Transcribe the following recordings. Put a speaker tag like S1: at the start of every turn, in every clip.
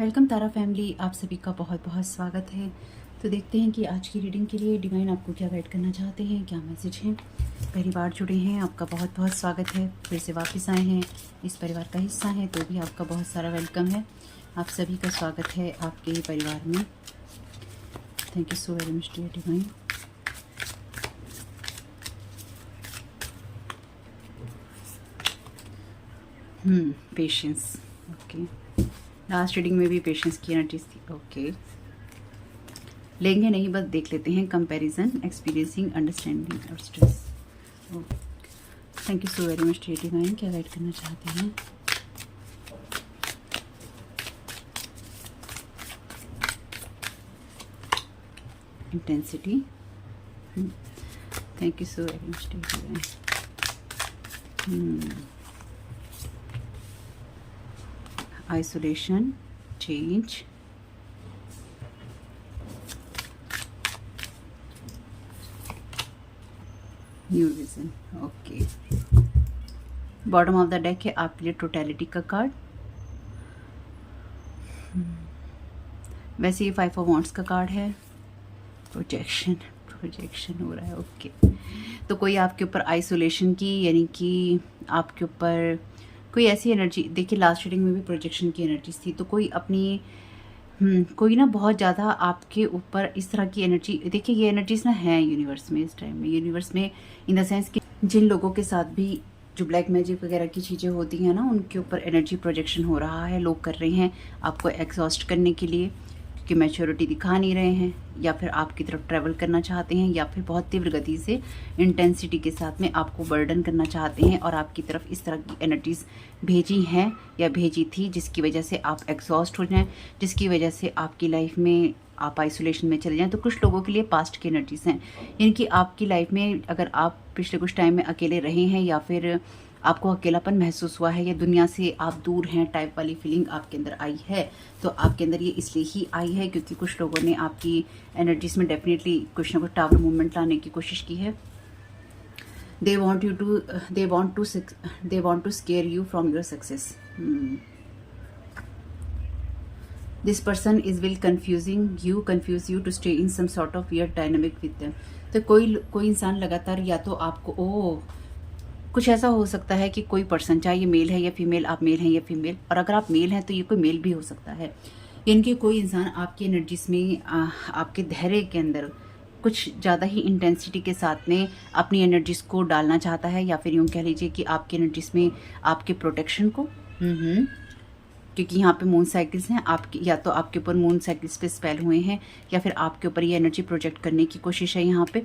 S1: Welcome तारा family, आप सभी का बहुत बहुत स्वागत है। तो देखते हैं कि आज की रीडिंग के लिए डिवाइन आपको क्या गाइड करना चाहते हैं, क्या मैसेज हैं। पहली बार जुड़े हैं, आपका बहुत बहुत स्वागत है। फिर से वापस आए हैं, इस परिवार का हिस्सा हैं, तो भी आपका बहुत सारा वेलकम है। आप सभी का स्वागत है आपके ही परिवार में। Thank you so very much dear divine. Patience, okay. Last reading में भी पेशेंस की एनर्जीज थी, ओके। लेंगे नहीं, बस देख लेते हैं। कंपैरिजन, एक्सपीरियंसिंग, अंडरस्टैंडिंग और stress. Thank you so very much dear divine, क्या गाइड करना चाहते हैं। Intensity, thank you so very much dear divine. Isolation, change, new vision, okay. Bottom of the deck है आपके लिए टोटलिटी का कार्ड। वैसे ये 5 ऑफ वांड्स का कार्ड है। प्रोजेक्शन हो रहा है, ओके। तो कोई आपके ऊपर आइसोलेशन की, यानी कि आपके ऊपर कोई ऐसी एनर्जी, देखिए लास्ट रीडिंग में भी प्रोजेक्शन की एनर्जीज थी। तो कोई अपनी कोई ना बहुत ज़्यादा आपके ऊपर इस तरह की एनर्जी, देखिए ये एनर्जीज ना है यूनिवर्स में इस टाइम में। यूनिवर्स में इन द सेंस कि जिन लोगों के साथ भी जो ब्लैक मैजिक वगैरह की चीज़ें होती हैं ना, उनके ऊपर एनर्जी प्रोजेक्शन हो रहा है। लोग कर रहे हैं आपको एग्जॉस्ट करने के लिए, क्योंकि मैच्योरिटी दिखा नहीं रहे हैं, या फिर आपकी तरफ ट्रैवल करना चाहते हैं, या फिर बहुत तीव्र गति से इंटेंसिटी के साथ में आपको बर्डन करना चाहते हैं, और आपकी तरफ इस तरह की एनर्जीज भेजी हैं या भेजी थी, जिसकी वजह से आप एग्जॉस्ट हो जाएं, जिसकी वजह से आपकी लाइफ में आप आइसोलेशन में चले जाएं। तो कुछ लोगों के लिए पास्ट की एनर्जीज हैं, यानी कि आपकी लाइफ में अगर आप पिछले कुछ टाइम में अकेले रहे हैं, या फिर आपको अकेलापन महसूस हुआ है, या दुनिया से आप दूर हैं टाइप वाली फीलिंग आपके अंदर आई है, तो आपके अंदर ये इसलिए ही आई है क्योंकि कुछ लोगों ने आपकी एनर्जीज में डेफिनेटली कुछ ना कुछ टावर मूवमेंट लाने की कोशिश की है। They want to scare you from your success. This person is will confuse you to stay in some sort of weird dynamic with them। तो कोई इंसान लगातार, या तो आपको कुछ ऐसा हो सकता है कि कोई पर्सन, चाहे ये मेल है या फीमेल, आप मेल हैं या फीमेल, और अगर आप मेल हैं तो ये कोई मेल भी हो सकता है, यानी कि कोई इंसान आपकी एनर्जीज में आपके धैर्य के अंदर कुछ ज़्यादा ही इंटेंसिटी के साथ में अपनी एनर्जीज को डालना चाहता है, या फिर यूँ कह लीजिए कि आपकी एनर्जीज में आपके प्रोटेक्शन को, क्योंकि यहाँ पे मून साइकिल्स हैं आपकी, या तो आपके ऊपर मून साइकिल्स पे स्पेल हुए हैं, या फिर आपके ऊपर ये एनर्जी प्रोजेक्ट करने की कोशिश है यहाँ पे,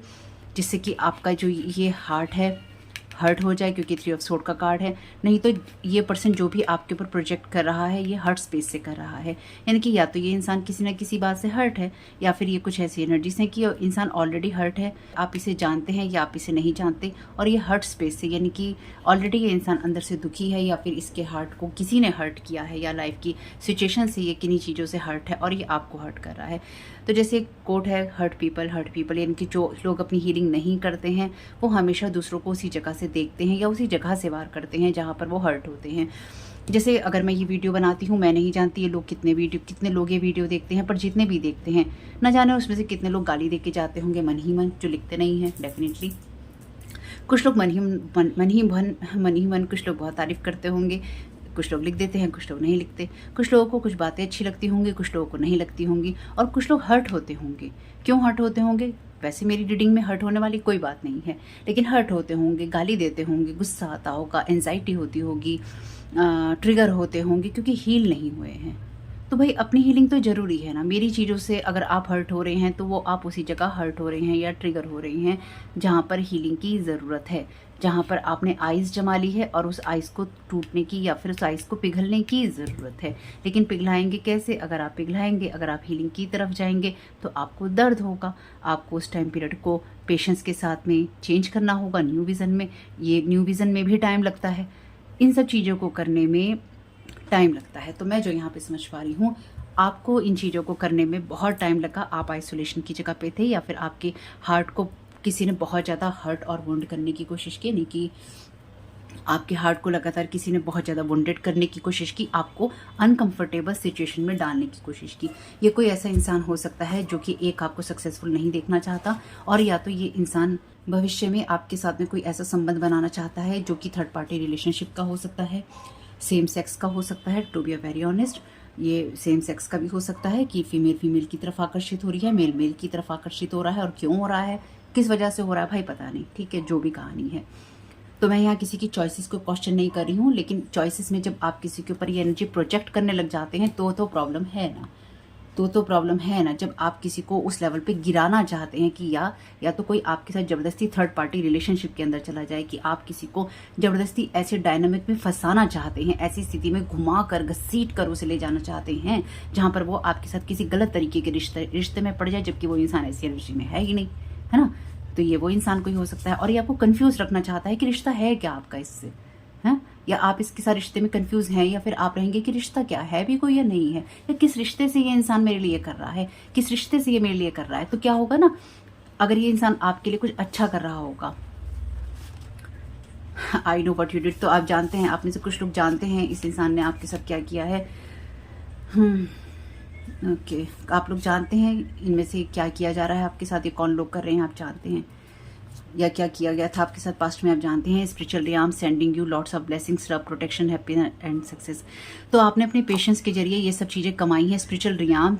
S1: जिससे कि आपका जो ये हार्ट है हर्ट हो जाए, क्योंकि 3 ऑफ सोर्ड का कार्ड है। नहीं तो ये पर्सन जो भी आपके ऊपर प्रोजेक्ट कर रहा है, ये हर्ट स्पेस से कर रहा है, यानी कि या तो ये इंसान किसी न किसी बात से हर्ट है, या फिर ये कुछ ऐसी एनर्जीज हैं कि इंसान ऑलरेडी हर्ट है, आप इसे जानते हैं या आप इसे नहीं जानते, और ये हर्ट स्पेस से, यानी कि ऑलरेडी ये इंसान अंदर से दुखी है, या फिर इसके हार्ट को किसी ने हर्ट किया है, या लाइफ की सिचुएशन से ये किन्हीं चीज़ों से हर्ट है और ये आपको हर्ट कर रहा है। तो जैसे कोट है, हर्ट पीपल, यानी कि जो लोग अपनी हीलिंग नहीं करते हैं, वो हमेशा दूसरों को उसी जगह से देखते हैं या उसी जगह से वार करते हैं जहाँ पर वो हर्ट होते हैं। जैसे अगर मैं ये वीडियो बनाती हूँ, मैं नहीं जानती ये लोग कितने लोग ये वीडियो देखते हैं, पर जितने भी देखते हैं, ना जाने उसमें से कितने लोग गाली दे के जाते होंगे मन ही मन, जो लिखते नहीं हैं डेफिनेटली। कुछ लोग मन ही मन कुछ लोग बहुत तारीफ करते होंगे, कुछ लोग लिख देते हैं, कुछ लोग नहीं लिखते। कुछ लोगों को कुछ बातें अच्छी लगती होंगी, कुछ लोगों को नहीं लगती होंगी, और कुछ लोग हर्ट होते होंगे। क्यों हर्ट होते होंगे? वैसे मेरी रीडिंग में हर्ट होने वाली कोई बात नहीं है, लेकिन हर्ट होते होंगे, गाली देते होंगे, गुस्सा आता होगा, एंजाइटी होती होगी, ट्रिगर होते होंगे, क्योंकि हील नहीं हुए हैं। तो भाई अपनी हीलिंग तो ज़रूरी है ना। मेरी चीज़ों से अगर आप हर्ट हो रहे हैं, तो वो आप उसी जगह हर्ट हो रहे हैं या ट्रिगर हो रहे हैं जहाँ पर हीलिंग की ज़रूरत है, जहाँ पर आपने आइस जमा ली है और उस आइस को टूटने की या फिर उस आइस को पिघलने की ज़रूरत है। लेकिन पिघलाएंगे कैसे? अगर आप पिघलाएंगे, अगर आप हीलिंग की तरफ जाएंगे, तो आपको दर्द होगा, आपको उस टाइम पीरियड को पेशेंस के साथ में चेंज करना होगा न्यू विज़न में। ये न्यू विज़न में भी टाइम लगता है, इन सब चीज़ों को करने में टाइम लगता है। तो मैं जो यहाँ पे समझ पा रही हूँ, आपको इन चीज़ों को करने में बहुत टाइम लगा। आप आइसोलेशन की जगह पे थे, या फिर आपके हार्ट को किसी ने बहुत ज़्यादा हर्ट और वुंड करने की कोशिश की, यानी कि आपके हार्ट को लगातार किसी ने बहुत ज़्यादा वुंडेड करने की कोशिश की, आपको अनकंफर्टेबल सिचुएशन में डालने की कोशिश की। ये कोई ऐसा इंसान हो सकता है जो कि एक आपको सक्सेसफुल नहीं देखना चाहता, और या तो ये इंसान भविष्य में आपके साथ में कोई ऐसा संबंध बनाना चाहता है जो कि थर्ड पार्टी रिलेशनशिप का हो सकता है, सेम सेक्स का हो सकता है। To be a very honest, ये सेम सेक्स का भी हो सकता है कि फीमेल फीमेल की तरफ आकर्षित हो रही है, मेल मेल की तरफ आकर्षित हो रहा है, और क्यों हो रहा है, किस वजह से हो रहा है, भाई पता नहीं, ठीक है, जो भी कहानी है। तो मैं यहाँ किसी की चॉइसेस को क्वेश्चन नहीं कर रही हूँ, लेकिन चॉइसेस में जब आप किसी के ऊपर ये एनर्जी प्रोजेक्ट करने लग जाते हैं तो प्रॉब्लम है ना, तो प्रॉब्लम है ना। जब आप किसी को उस लेवल पे गिराना चाहते हैं कि या तो कोई आपके साथ जबरदस्ती थर्ड पार्टी रिलेशनशिप के अंदर चला जाए, कि आप किसी को जबरदस्ती ऐसे डायनामिक में फंसाना चाहते हैं, ऐसी स्थिति में घुमा कर घसीट कर उसे ले जाना चाहते हैं जहां पर वो आपके साथ किसी गलत तरीके के रिश्ते में पड़ जाए, जबकि वो इंसान ऐसी एनर्जी में है ही नहीं, है ना। तो ये वो इंसान कोई हो सकता है, और ये आपको कंफ्यूज रखना चाहता है कि रिश्ता है क्या आपका इससे, है, या आप इसके साथ रिश्ते में कंफ्यूज हैं, या फिर आप रहेंगे कि रिश्ता क्या है भी कोई या नहीं है, या किस रिश्ते से ये इंसान मेरे लिए कर रहा है, किस रिश्ते से ये मेरे लिए कर रहा है। तो क्या होगा ना, अगर ये इंसान आपके लिए कुछ अच्छा कर रहा होगा, I know what you did, तो आप जानते हैं, आप में से कुछ लोग जानते हैं इस इंसान ने आपके साथ क्या किया है। ओके, आप लोग जानते हैं इनमें से क्या किया जा रहा है आपके साथ, ये कौन लोग कर रहे हैं आप जानते हैं, या क्या किया गया था आपके साथ पास्ट में आप जानते हैं। Spiritual realm sending you lots of blessings, love, protection, happiness and success. तो आपने अपने पेशेंस के जरिए ये सब चीज़ें कमाई हैं। स्पिरिचुअल रियाम,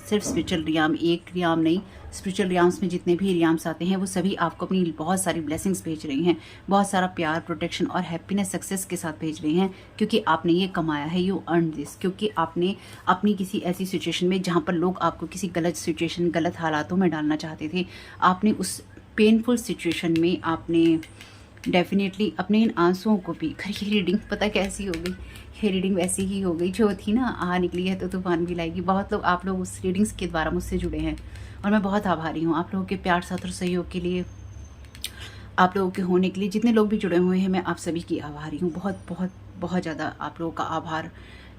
S1: सिर्फ स्पिरिचुअल रियाम, एक रियाम नहीं, स्पिरिचुअल रियाम्स में जितने भी रियाम्स आते हैं वो सभी आपको अपनी बहुत सारी ब्लेसिंग्स भेज रहे हैं, बहुत सारा प्यार, प्रोटेक्शन और हैप्पीनेस, सक्सेस के साथ भेज रहे हैं, क्योंकि आपने ये कमाया है, यू अर्न दिस। क्योंकि आपने अपनी किसी ऐसी सिचुएशन में जहाँ पर लोग आपको किसी गलत सिचुएशन, गलत हालातों में डालना चाहते थे, आपने उस पेनफुल सिचुएशन में आपने डेफिनेटली अपने इन आंसुओं को भी, ये रीडिंग पता कैसी हो गई, ये रीडिंग वैसी ही हो गई जो थी ना, आ निकली है तो तूफान भी लाएगी। बहुत लोग, आप लोग उस रीडिंग्स के द्वारा मुझसे जुड़े हैं, और मैं बहुत आभारी हूँ आप लोगों के प्यार, साथ और सहयोग के लिए, आप लोगों के होने के लिए। जितने लोग भी जुड़े हुए हैं मैं आप सभी की आभारी हूँ, बहुत बहुत बहुत ज़्यादा आप लोगों का आभार।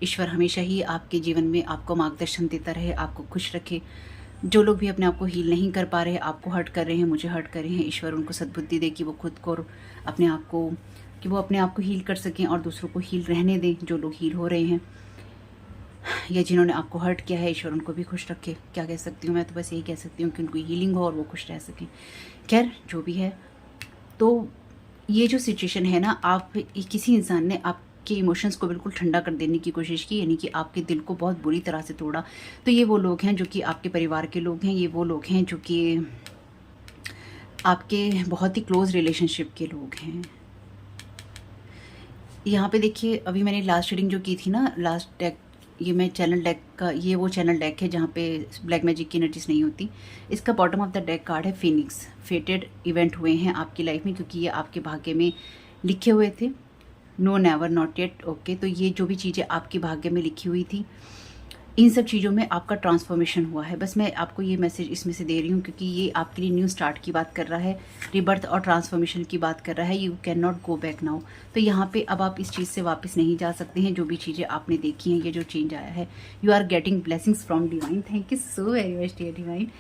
S1: ईश्वर हमेशा ही आपके जीवन में आपको मार्गदर्शन देता रहे, आपको खुश रखे। जो लोग भी अपने आप को हील नहीं कर पा रहे, आपको हर्ट कर रहे हैं, मुझे हर्ट कर रहे हैं, ईश्वर उनको सद्बुद्धि दे कि वो खुद को अपने आप को, कि वो अपने आप को हील कर सकें और दूसरों को हील रहने दें, जो लोग हील हो रहे हैं, या जिन्होंने आपको हर्ट किया है, ईश्वर उनको भी खुश रखे। क्या कह सकती हूँ मैं, तो बस यही कह सकती हूँ कि उनको हीलिंग हो और वो खुश रह सकें। खैर जो भी है, तो ये जो सिचुएशन है ना, आप किसी इंसान ने आपके इमोशंस को बिल्कुल ठंडा कर देने की कोशिश की, यानी कि आपके दिल को बहुत बुरी तरह से तोड़ा। तो ये वो लोग हैं जो कि आपके परिवार के लोग हैं, ये वो लोग हैं जो कि आपके बहुत ही क्लोज रिलेशनशिप के लोग हैं। यहाँ पे देखिए, अभी मैंने लास्ट रीडिंग जो की थी ना, लास्ट डेक, ये मैं चैनल डेक का, ये वो चैनल डेक है जहाँ पे ब्लैक मैजिक की एनर्जीज नहीं होती। इसका bottom of the deck card है फिनिक्स। फेटेड इवेंट हुए हैं आपकी लाइफ में, क्योंकि ये आपके भाग्य में लिखे हुए थे। No, never, not yet. Okay, तो ये जो भी चीज़ें आपके भाग्य में लिखी हुई थी, इन सब चीज़ों में आपका ट्रांसफॉर्मेशन हुआ है। बस मैं आपको ये मैसेज इसमें से दे रही हूँ क्योंकि ये आपके लिए न्यू स्टार्ट की बात कर रहा है, रिबर्थ और ट्रांसफॉर्मेशन की बात कर रहा है। You can not go back now. तो यहाँ पे अब आप इस चीज़ से वापस नहीं जा सकते हैं। जो भी चीज़ें आपने देखी हैं, ये जो चेंज आया है, you are getting blessings from divine. Thank you so very much dear divine.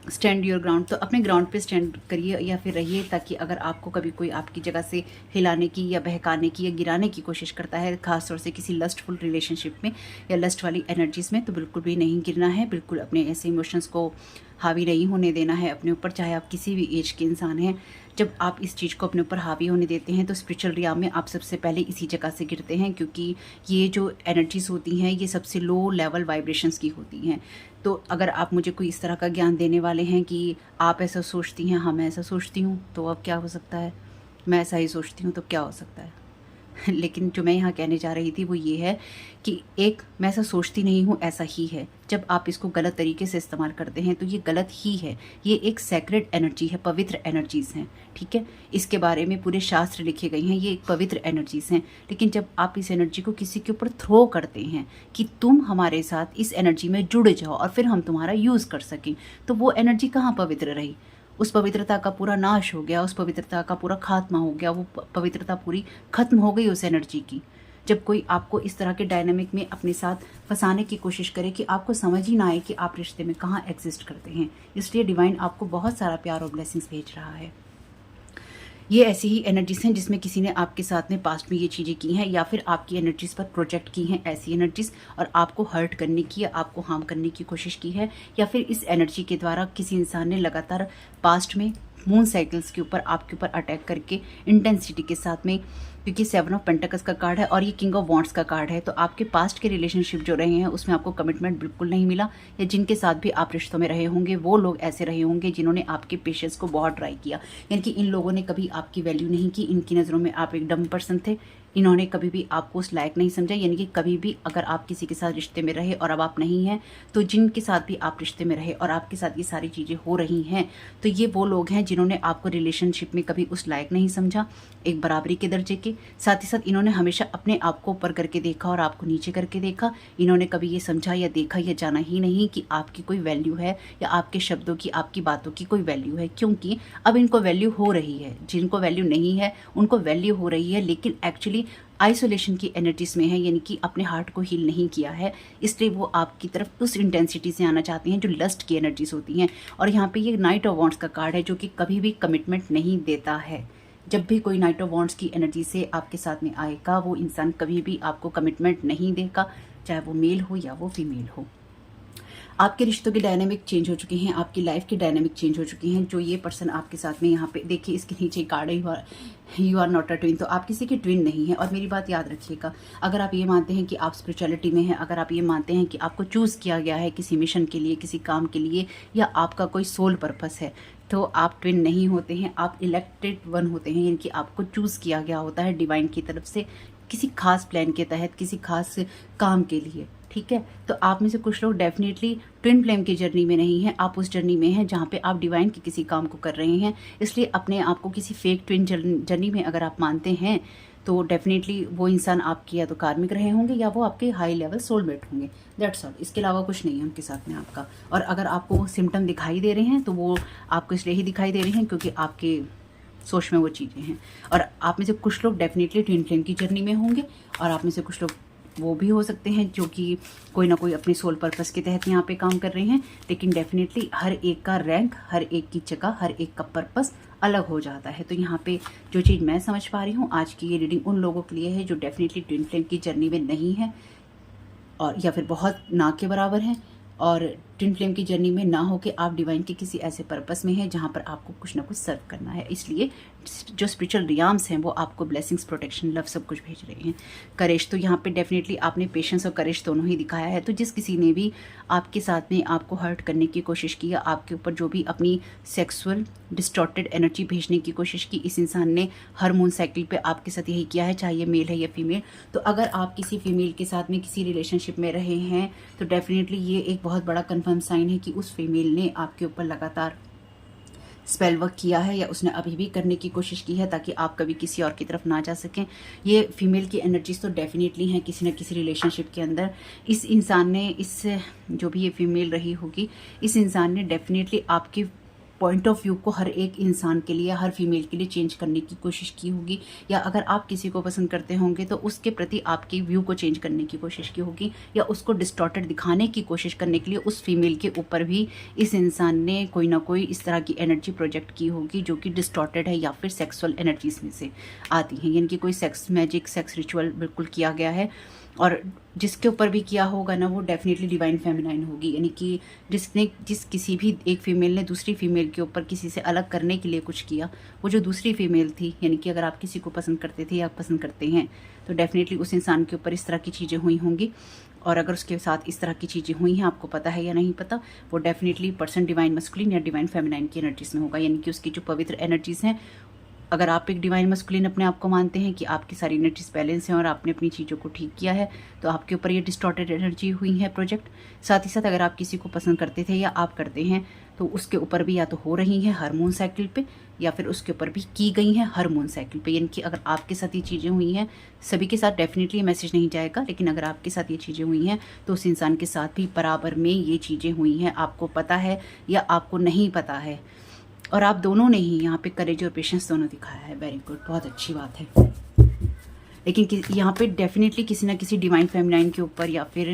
S1: Stand your ground, तो अपने ग्राउंड पे स्टैंड करिए या फिर रहिए, ताकि अगर आपको कभी कोई आपकी जगह से हिलाने की या बहकाने की या गिराने की कोशिश करता है, खासतौर से किसी लस्टफुल रिलेशनशिप में या लस्ट वाली एनर्जीज में, तो बिल्कुल भी नहीं गिरना है। बिल्कुल अपने ऐसे इमोशंस को हावी नहीं होने देना है अपने ऊपर, चाहे आप किसी भी एज के इंसान हैं। जब आप इस चीज़ को अपने ऊपर हावी होने देते हैं तो स्पिरिचुअल रियाम में आप सबसे पहले इसी जगह से गिरते हैं, क्योंकि ये जो एनर्जीज होती हैं ये सबसे लो लेवल वाइब्रेशंस की होती हैं। तो अगर आप मुझे कोई इस तरह का ज्ञान देने वाले हैं कि आप ऐसा सोचती हैं, हाँ मैं ऐसा सोचती हूँ, तो अब क्या हो सकता है, मैं ऐसा ही सोचती हूँ तो क्या हो सकता है। लेकिन जो मैं यहाँ कहने जा रही थी वो ये है कि एक, मैं ऐसा सोचती नहीं हूँ, ऐसा ही है। जब आप इसको गलत तरीके से इस्तेमाल करते हैं तो ये गलत ही है। ये एक सैक्रेड एनर्जी है, पवित्र एनर्जीज़ हैं, ठीक है। इसके बारे में पूरे शास्त्र लिखे गए हैं, ये एक पवित्र एनर्जीज़ हैं। लेकिन जब आप इस एनर्जी को किसी के ऊपर थ्रो करते हैं कि तुम हमारे साथ इस एनर्जी में जुड़ जाओ और फिर हम तुम्हारा यूज़ कर सकें, तो वो एनर्जी कहाँ पवित्र रही। उस पवित्रता का पूरा नाश हो गया, उस पवित्रता का पूरा खात्मा हो गया, वो पवित्रता पूरी खत्म हो गई उस एनर्जी की। जब कोई आपको इस तरह के डायनामिक में अपने साथ फंसाने की कोशिश करे कि आपको समझ ही ना आए कि आप रिश्ते में कहाँ एग्जिस्ट करते हैं, इसलिए डिवाइन आपको बहुत सारा प्यार और ब्लेसिंग्स भेज रहा है। ये ऐसी ही एनर्जीज हैं जिसमें किसी ने आपके साथ में पास्ट में ये चीज़ें की हैं, या फिर आपकी एनर्जीज पर प्रोजेक्ट की हैं ऐसी एनर्जीज, और आपको हर्ट करने की या आपको हार्म करने की कोशिश की है, या फिर इस एनर्जी के द्वारा किसी इंसान ने लगातार पास्ट में मून साइकिल्स के ऊपर आपके ऊपर अटैक करके इंटेंसिटी के साथ में, क्योंकि 7 ऑफ पेंटिकल्स का कार्ड है और ये किंग ऑफ वॉन्ड्स का कार्ड है, तो आपके पास्ट के रिलेशनशिप जो रहे हैं उसमें आपको कमिटमेंट बिल्कुल नहीं मिला, या जिनके साथ भी आप रिश्तों में रहे होंगे वो लोग ऐसे रहे होंगे जिन्होंने आपके पेशेंस को बहुत ट्राई किया, यानी कि इन लोगों ने कभी आपकी वैल्यू नहीं की, इनकी नज़रों में आप एक डम पर्सन थे, इन्होंने कभी भी आपको उस लायक नहीं समझा, यानी कि कभी भी अगर आप किसी के साथ रिश्ते में रहे और अब आप नहीं हैं, तो जिनके साथ भी आप रिश्ते में रहे और आपके साथ ये सारी चीज़ें हो रही हैं, तो ये वो लोग हैं जिन्होंने आपको रिलेशनशिप में कभी उस लायक नहीं समझा, एक बराबरी के दर्जे के, साथ ही साथ इन्होंने हमेशा अपने आप को ऊपर करके देखा और आपको नीचे करके देखा, इन्होंने कभी ये समझा या देखा या जाना ही नहीं कि आपकी कोई वैल्यू है या आपके शब्दों की, आपकी बातों की कोई वैल्यू है, क्योंकि अब इनको वैल्यू हो रही है, जिनको वैल्यू नहीं है उनको वैल्यू हो रही है, लेकिन एक्चुअली आइसोलेशन की एनर्जीज में है, यानी कि अपने हार्ट को हील नहीं किया है, इसलिए वो आपकी तरफ उस इंटेंसिटी से आना चाहती हैं जो लस्ट की एनर्जीज होती हैं। और यहाँ पे ये नाइट ऑफ वॉन्ड्स का कार्ड है जो कि कभी भी कमिटमेंट नहीं देता है। जब भी कोई नाइट ऑफ वॉन्ड्स की एनर्जी से आपके साथ में आएगा, वो इंसान कभी भी आपको कमिटमेंट नहीं देगा, चाहे वो मेल हो या वो फीमेल हो। आपके रिश्तों की डायनामिक चेंज हो चुकी हैं, आपकी लाइफ की डायनामिक चेंज हो चुकी हैं। जो ये पर्सन आपके साथ में यहाँ पे देखिए, इसके नीचे कार्ड है you are not a twin, तो आप किसी के ट्विन नहीं है। और मेरी बात याद रखिएगा, अगर आप ये मानते हैं कि आप स्पिरिचुअलिटी में हैं, अगर आप ये मानते हैं कि आपको चूज़ किया गया है किसी मिशन के लिए, किसी काम के लिए, या आपका कोई सोल पर्पस है, तो आप ट्विन नहीं होते हैं, आप इलेक्टेड वन होते हैं, यानी कि आपको चूज़ किया गया होता है डिवाइन की तरफ से किसी खास प्लान के तहत, किसी खास काम के लिए। ठीक है, तो आप में से कुछ लोग डेफिनेटली ट्विन फ्लेम की जर्नी में नहीं हैं, आप उस जर्नी में हैं जहाँ पे आप डिवाइन के किसी काम को कर रहे हैं। इसलिए अपने आप को किसी फेक ट्विन जर्नी में अगर आप मानते हैं, तो डेफिनेटली वो इंसान आपके या तो कार्मिक रहे होंगे या वो आपके हाई लेवल सोलमेट होंगे। दैट्स ऑल, इसके अलावा कुछ नहीं है उनके साथ में आपका। और अगर आपको वो सिम्टम दिखाई दे रहे हैं तो वो आपको इसलिए ही दिखाई दे रहे हैं क्योंकि आपके सोच में वो चीज़ें हैं। और आप में से कुछ लोग डेफिनेटली ट्विन फ्लेम की जर्नी में होंगे, और आप में से कुछ लोग वो भी हो सकते हैं जो कि कोई ना कोई अपने सोल पर्पस के तहत यहाँ पे काम कर रहे हैं। लेकिन डेफिनेटली हर एक का रैंक, हर एक की जगह, हर एक का पर्पस अलग हो जाता है। तो यहाँ पे जो चीज़ मैं समझ पा रही हूँ, आज की ये रीडिंग उन लोगों के लिए है जो डेफिनेटली ट्विन फ्लेम की जर्नी में नहीं है, और या फिर बहुत ना के बराबर हैं, और ट्विन फ्लेम की जर्नी में ना हो के आप डिवाइन के किसी ऐसे पर्पस में हैं जहाँ पर आपको कुछ ना कुछ सर्व करना है। इसलिए जो स्पिरिचुअल रियाम्स हैं वो आपको ब्लेसिंग्स, प्रोटेक्शन, लव सब कुछ भेज रहे हैं। करेज, तो यहाँ पे डेफिनेटली आपने पेशेंस और करेज दोनों ही दिखाया है। तो जिस किसी ने भी आपके साथ में आपको हर्ट करने की कोशिश की, या आपके ऊपर जो भी अपनी सेक्सुअल डिस्टॉर्टेड एनर्जी भेजने की कोशिश की, इस इंसान ने हर मून साइकिल पे आपके साथ यही किया है, चाहे ये मेल है या फीमेल। तो अगर आप किसी फीमेल के साथ में किसी रिलेशनशिप में रहे हैं, तो डेफिनेटली ये एक बहुत बड़ा कन्फर्म साइन है कि उस फीमेल ने आपके ऊपर लगातार स्पेल वर्क किया है, या उसने अभी भी करने की कोशिश की है ताकि आप कभी किसी और की तरफ ना जा सकें। ये फीमेल की एनर्जीज तो डेफिनेटली हैं किसी न किसी रिलेशनशिप के अंदर। इस इंसान ने, इस जो भी ये फीमेल रही होगी, इस इंसान ने डेफिनेटली आपके पॉइंट ऑफ व्यू को हर एक इंसान के लिए, हर फीमेल के लिए चेंज करने की कोशिश की होगी, या अगर आप किसी को पसंद करते होंगे तो उसके प्रति आपके व्यू को चेंज करने की कोशिश की होगी, या उसको डिस्टॉर्टेड दिखाने की कोशिश करने के लिए उस फीमेल के ऊपर भी इस इंसान ने कोई ना कोई इस तरह की एनर्जी प्रोजेक्ट की होगी जो कि डिस्टॉर्टेड है या फिर सेक्सुअल एनर्जीज में से आती हैं, यानी कि कोई सेक्स मैजिक, सेक्स रिचुअल बिल्कुल किया गया है। और जिसके ऊपर भी किया होगा ना, वो डेफिनेटली डिवाइन फेमिनाइन होगी, यानी कि जिस किसी भी एक फीमेल ने दूसरी फीमेल के ऊपर किसी से अलग करने के लिए कुछ किया, वो जो दूसरी फीमेल थी, यानी कि अगर आप किसी को पसंद करते थे या पसंद करते हैं, तो डेफिनेटली उस इंसान के ऊपर इस तरह की चीज़ें हुई होंगी। और अगर उसके साथ इस तरह की चीज़ें हुई हैं, आपको पता है या नहीं पता, वो डेफिनेटली पर्सन डिवाइन मस्कुलिन या डिवाइन फेमिनाइन की एनर्जीज में होगा, यानी कि उसकी जो पवित्र एनर्जीज हैं। अगर आप एक डिवाइन मस्कुलिन अपने आप को मानते हैं कि आपकी सारी एनर्जीज बैलेंस हैं और आपने अपनी चीज़ों को ठीक किया है, तो आपके ऊपर ये डिस्टॉर्टेड एनर्जी हुई है प्रोजेक्ट। साथ ही साथ अगर आप किसी को पसंद करते थे या आप करते हैं, तो उसके ऊपर भी या तो हो रही हैं हर मून साइकिल पे, या फिर उसके ऊपर भी की गई हैं हर मून साइकिल पे। यानी कि अगर आपके साथ ये चीज़ें हुई हैं, सभी के साथ डेफिनेटली मैसेज नहीं जाएगा, लेकिन अगर आपके साथ ये चीज़ें हुई हैं तो उस इंसान के साथ भी बराबर में ये चीज़ें हुई हैं। आपको पता है या आपको नहीं पता है, और आप दोनों ने ही यहाँ पे करेज और पेशेंस दोनों दिखाया है। वेरी गुड, बहुत अच्छी बात है। लेकिन यहाँ पे डेफिनेटली किसी ना किसी डिवाइन फेमिनाइन के ऊपर, या फिर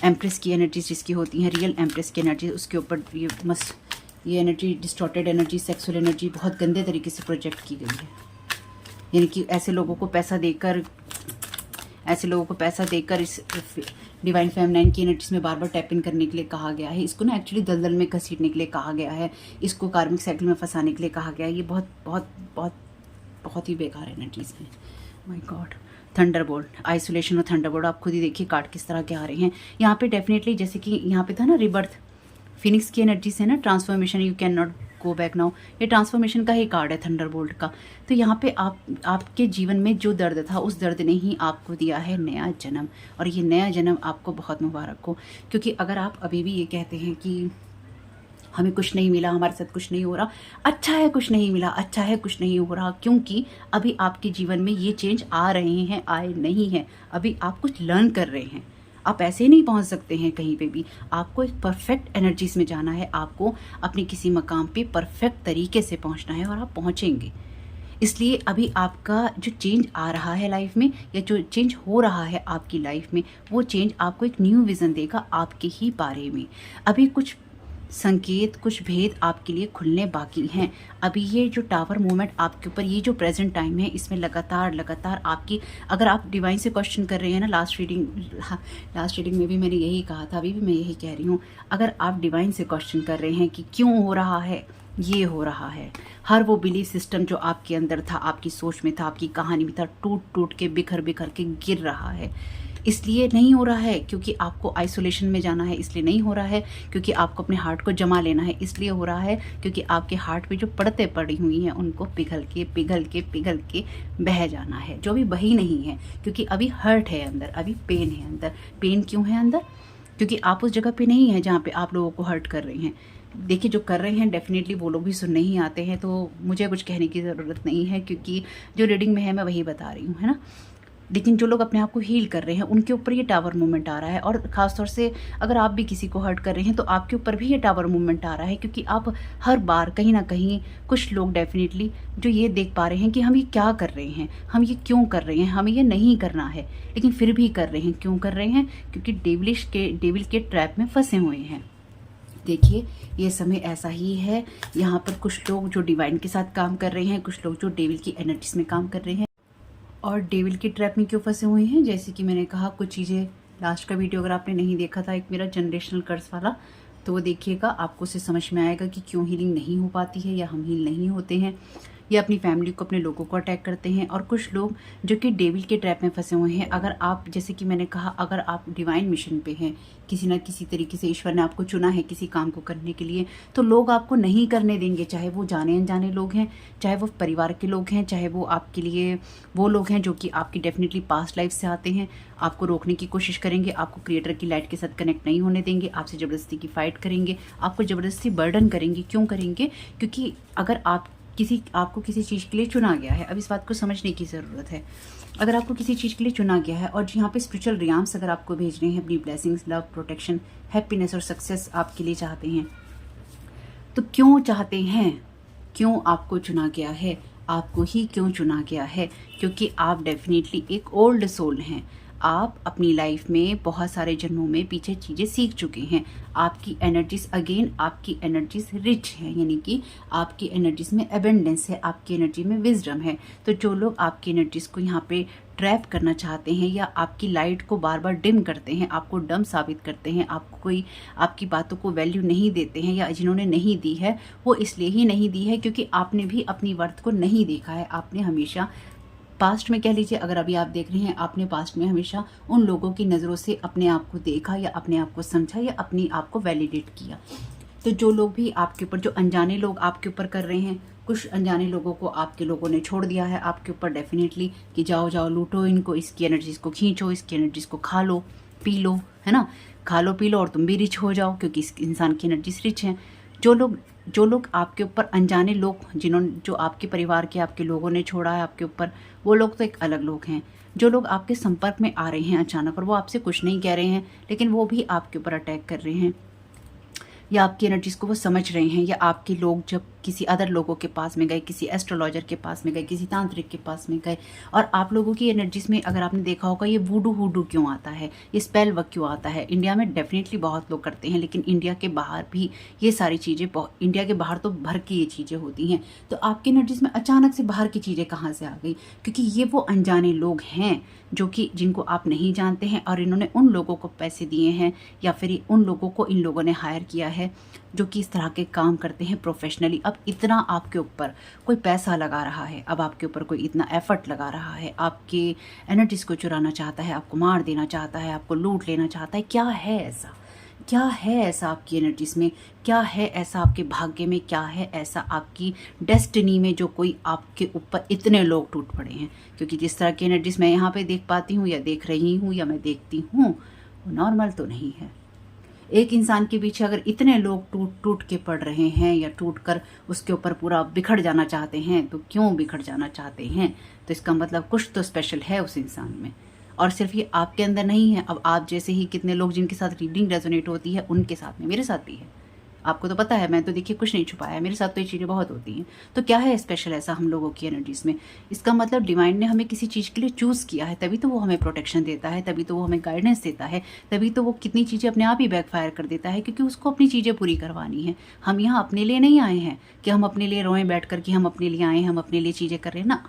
S1: एम्प्रेस की एनर्जीज जिसकी होती हैं, रियल एम्प्रेस की एनर्जी, उसके ऊपर ये energy, distorted energy, sexual energy बहुत गंदे तरीके से प्रोजेक्ट की गई है। यानी कि ऐसे लोगों को पैसा देकर इस डिवाइन फेमिनाइन की एनर्जीज में बार बार टैप इन करने के लिए कहा गया है। इसको ना एक्चुअली दलदल में घसीटने के लिए कहा गया है, इसको कार्मिक साइकिल में फंसाने के लिए कहा गया है। ये बहुत बहुत बहुत बहुत ही बेकार एनर्जीज हैं। माय गॉड, थंडरबोल्ट, आइसोलेशन और थंडरबोल्ट। आप खुद ही देखिए कार्ड किस तरह के आ रहे हैं यहाँ पे। डेफिनेटली जैसे कि यहाँ पे था ना रिबर्थ, फिनिक्स की एनर्जी से ना transformation, you can not go back now, ये ट्रांसफॉर्मेशन का ही कार्ड है थंडरबोल्ट का। तो यहाँ पे आपके जीवन में जो दर्द था, उस दर्द ने ही आपको दिया है नया जन्म, और ये नया जन्म आपको बहुत मुबारक हो। क्योंकि अगर आप अभी भी ये कहते हैं कि हमें कुछ नहीं मिला, हमारे साथ कुछ नहीं हो रहा, अच्छा है कुछ नहीं मिला, अच्छा है कुछ नहीं हो रहा, क्योंकि अभी आपके जीवन में ये चेंज आ रहे हैं, आए नहीं हैं। अभी आप कुछ लर्न कर रहे हैं। आप ऐसे ही नहीं पहुंच सकते हैं कहीं पे भी। आपको एक परफेक्ट एनर्जीज में जाना है, आपको अपने किसी मकाम पे परफेक्ट तरीके से पहुंचना है, और आप पहुंचेंगे। इसलिए अभी आपका जो चेंज आ रहा है लाइफ में, या जो चेंज हो रहा है आपकी लाइफ में, वो चेंज आपको एक न्यू विज़न देगा आपके ही बारे में। अभी कुछ संकेत, कुछ भेद आपके लिए खुलने बाकी हैं। अभी ये जो टावर मूवमेंट आपके ऊपर, ये जो प्रेजेंट टाइम है, इसमें लगातार आपकी, अगर आप डिवाइन से क्वेश्चन कर रहे हैं ना, लास्ट रीडिंग में भी मैंने यही कहा था, अभी भी मैं यही कह रही हूँ। अगर आप डिवाइन से क्वेश्चन कर रहे हैं कि क्यों हो रहा है, ये हो रहा है, हर वो बिलीफ सिस्टम जो आपके अंदर था, आपकी सोच में था, आपकी कहानी में था, टूट के बिखर के गिर रहा है। इसलिए नहीं हो रहा है क्योंकि आपको आइसोलेशन में जाना है, इसलिए नहीं हो रहा है क्योंकि आपको अपने हार्ट को जमा लेना है, इसलिए हो रहा है क्योंकि आपके हार्ट पे जो परतें पड़ी हुई हैं उनको पिघल के बह जाना है, जो भी बही नहीं है। क्योंकि अभी हर्ट है अंदर, अभी पेन है अंदर। पेन क्यों है अंदर? क्योंकि आप उस जगह पे नहीं है जहाँ पे आप लोगों को हर्ट कर रहे हैं। देखिए, जो कर रहे हैं डेफिनेटली वो लोग भी सुनने ही आते हैं, तो मुझे कुछ कहने की ज़रूरत नहीं है, क्योंकि जो रीडिंग में है मैं वही बता रही हूँ, है ना। लेकिन जो लोग अपने आप को हील कर रहे हैं उनके ऊपर ये टावर मूवमेंट आ रहा है। और ख़ासतौर से अगर आप भी किसी को हर्ट कर रहे हैं तो आपके ऊपर भी ये टावर मूवमेंट आ रहा है, क्योंकि आप हर बार कहीं ना कहीं, कुछ लोग डेफिनेटली जो ये देख पा रहे हैं कि हम ये क्या कर रहे हैं, हम ये क्यों कर रहे हैं, हमें ये नहीं करना है, लेकिन फिर भी कर रहे हैं। क्यों कर रहे हैं? क्योंकि डेविल के ट्रैप में फंसे हुए हैं। देखिए, ये समय ऐसा ही है। यहाँ पर कुछ लोग जो डिवाइन के साथ काम कर रहे हैं, कुछ लोग जो डेविल की एनर्जीज में काम कर रहे हैं। और डेविल की ट्रैप में क्यों फंसे हुए हैं? जैसे कि मैंने कहा, कुछ चीज़ें, लास्ट का वीडियो अगर आपने नहीं देखा था, एक मेरा जनरेशनल कर्स वाला, तो वो देखिएगा, आपको उससे समझ में आएगा कि क्यों हीलिंग नहीं हो पाती है, या हम हील नहीं होते हैं, या अपनी फैमिली को, अपने लोगों को अटैक करते हैं। और कुछ लोग जो कि डेविल के ट्रैप में फंसे हुए हैं। अगर आप, जैसे कि मैंने कहा, अगर आप डिवाइन मिशन पे हैं, किसी न किसी तरीके से ईश्वर ने आपको चुना है किसी काम को करने के लिए, तो लोग आपको नहीं करने देंगे। चाहे वो जाने अनजाने लोग हैं, चाहे वो परिवार के लोग हैं, चाहे वो आपके लिए वो लोग हैं जो कि आपकी डेफिनेटली पास्ट लाइफ से आते हैं, आपको रोकने की कोशिश करेंगे, आपको क्रिएटर की लाइट के साथ कनेक्ट नहीं होने देंगे, आपसे ज़बरदस्ती की फाइट करेंगे, आपको ज़बरदस्ती बर्डन करेंगे। क्यों करेंगे? क्योंकि अगर आपको किसी चीज़ के लिए चुना गया है, अब इस बात को समझने की ज़रूरत है। अगर आपको किसी चीज़ के लिए चुना गया है, और यहाँ पे स्पिरिचुअल रियाम्स अगर आपको भेज रहे हैं, अपनी ब्लेसिंग्स, लव, प्रोटेक्शन, हैप्पीनेस और सक्सेस आपके लिए चाहते हैं, तो क्यों चाहते हैं? क्यों आपको चुना गया है? आपको ही क्यों चुना गया है? क्योंकि आप डेफिनेटली एक ओल्ड सोल हैं। आप अपनी लाइफ में बहुत सारे जन्मों में पीछे चीज़ें सीख चुके हैं। आपकी एनर्जीज, अगेन आपकी एनर्जीज रिच है, यानी कि आपकी एनर्जीज में एबेंडेंस है, आपकी एनर्जी में विजडम है। तो जो लोग आपकी एनर्जीज को यहाँ पे ट्रैप करना चाहते हैं, या आपकी लाइट को बार बार डिम करते हैं, आपको डम साबित करते हैं, आपको कोई आपकी बातों को वैल्यू नहीं देते हैं, या जिन्होंने नहीं दी है वो इसलिए ही नहीं दी है क्योंकि आपने भी अपनी वर्थ को नहीं देखा है। आपने हमेशा पास्ट में, कह लीजिए, अगर अभी आप देख रहे हैं, आपने पास्ट में हमेशा उन लोगों की नज़रों से अपने आप को देखा, या अपने आप को समझा, या अपनी आप को वैलिडेट किया। तो जो लोग भी आपके ऊपर, जो अनजाने लोग आपके ऊपर कर रहे हैं, कुछ अनजाने लोगों को आपके लोगों ने छोड़ दिया है आपके ऊपर डेफिनेटली, कि जाओ जाओ लूटो इनको, इसकी एनर्जीज को खींचो, इसकी एनर्जीज को खा लो पी लो, है ना, खा लो पी लो और तुम भी रिच हो जाओ, क्योंकि इस इंसान की एनर्जीज रिच हैं। जो लोग आपके ऊपर, अनजाने लोग, जो आपके परिवार के, आपके लोगों ने छोड़ा है आपके ऊपर, वो लोग तो एक अलग लोग हैं। जो लोग आपके संपर्क में आ रहे हैं अचानक, और वो आपसे कुछ नहीं कह रहे हैं, लेकिन वो भी आपके ऊपर अटैक कर रहे हैं, या आपकी एनर्जीज को वो समझ रहे हैं, या आपके लोग जब किसी अदर लोगों के पास में गए, किसी एस्ट्रोलॉजर के पास में गए, किसी तांत्रिक के पास में गए, और आप लोगों की एनर्जीज में अगर आपने देखा होगा ये वूडू वूडू क्यों आता है, ये स्पेल वर्क क्यों आता है। इंडिया में डेफिनेटली बहुत लोग करते हैं, लेकिन इंडिया के बाहर भी ये सारी चीज़ें, इंडिया के बाहर तो भर के ये चीज़ें होती हैं। तो आपकी एनर्जीज में अचानक से बाहर की चीज़ें कहाँ से आ गई? क्योंकि ये वो अनजाने लोग हैं जो कि जिनको आप नहीं जानते हैं, और इन्होंने उन लोगों को पैसे दिए हैं या फिर उन लोगों को इन लोगों ने हायर किया है जो कि इस तरह के काम करते हैं प्रोफेशनली। अब इतना आपके ऊपर कोई पैसा लगा रहा है, अब आपके ऊपर कोई इतना एफर्ट लगा रहा है, आपके एनर्जीज को चुराना चाहता है, आपको मार देना चाहता है, आपको लूट लेना चाहता है। क्या है ऐसा? क्या है ऐसा आपकी एनर्जीज में? क्या है ऐसा आपके भाग्य में? क्या है ऐसा आपकी डेस्टिनी में जो कोई आपके ऊपर इतने लोग टूट पड़े हैं? क्योंकि जिस तरह की एनर्जीज मैं यहाँ पे देख पाती हूँ या देख रही हूँ या मैं देखती हूँ, वो नॉर्मल तो नहीं है। एक इंसान के पीछे अगर इतने लोग टूट टूट के पड़ रहे हैं या टूट कर उसके ऊपर पूरा बिखर जाना चाहते हैं, तो क्यों बिखर जाना चाहते हैं? तो इसका मतलब कुछ तो स्पेशल है उस इंसान में। और सिर्फ ये आपके अंदर नहीं है, अब आप जैसे ही कितने लोग जिनके साथ रीडिंग रेजोनेट होती है उनके साथ में, मेरे साथ भी है। आपको तो पता है, मैं तो देखिए कुछ नहीं छुपाया है, मेरे साथ तो ये चीज़ें बहुत होती हैं। तो क्या है स्पेशल ऐसा हम लोगों की एनर्जीज में? इसका मतलब डिवाइन ने हमें किसी चीज़ के लिए चूज़ किया है, तभी तो वो हमें प्रोटेक्शन देता है, तभी तो वो हमें गाइडेंस देता है, तभी तो वो कितनी चीज़ें अपने आप ही बैकफायर कर देता है, क्योंकि उसको अपनी चीज़ें पूरी करवानी है। हम यहाँ अपने लिए नहीं आए हैं कि हम अपने लिए रोएं बैठ कर कि हम अपने लिए आए हैं, हम अपने लिए चीज़ें कर रहे हैं ना।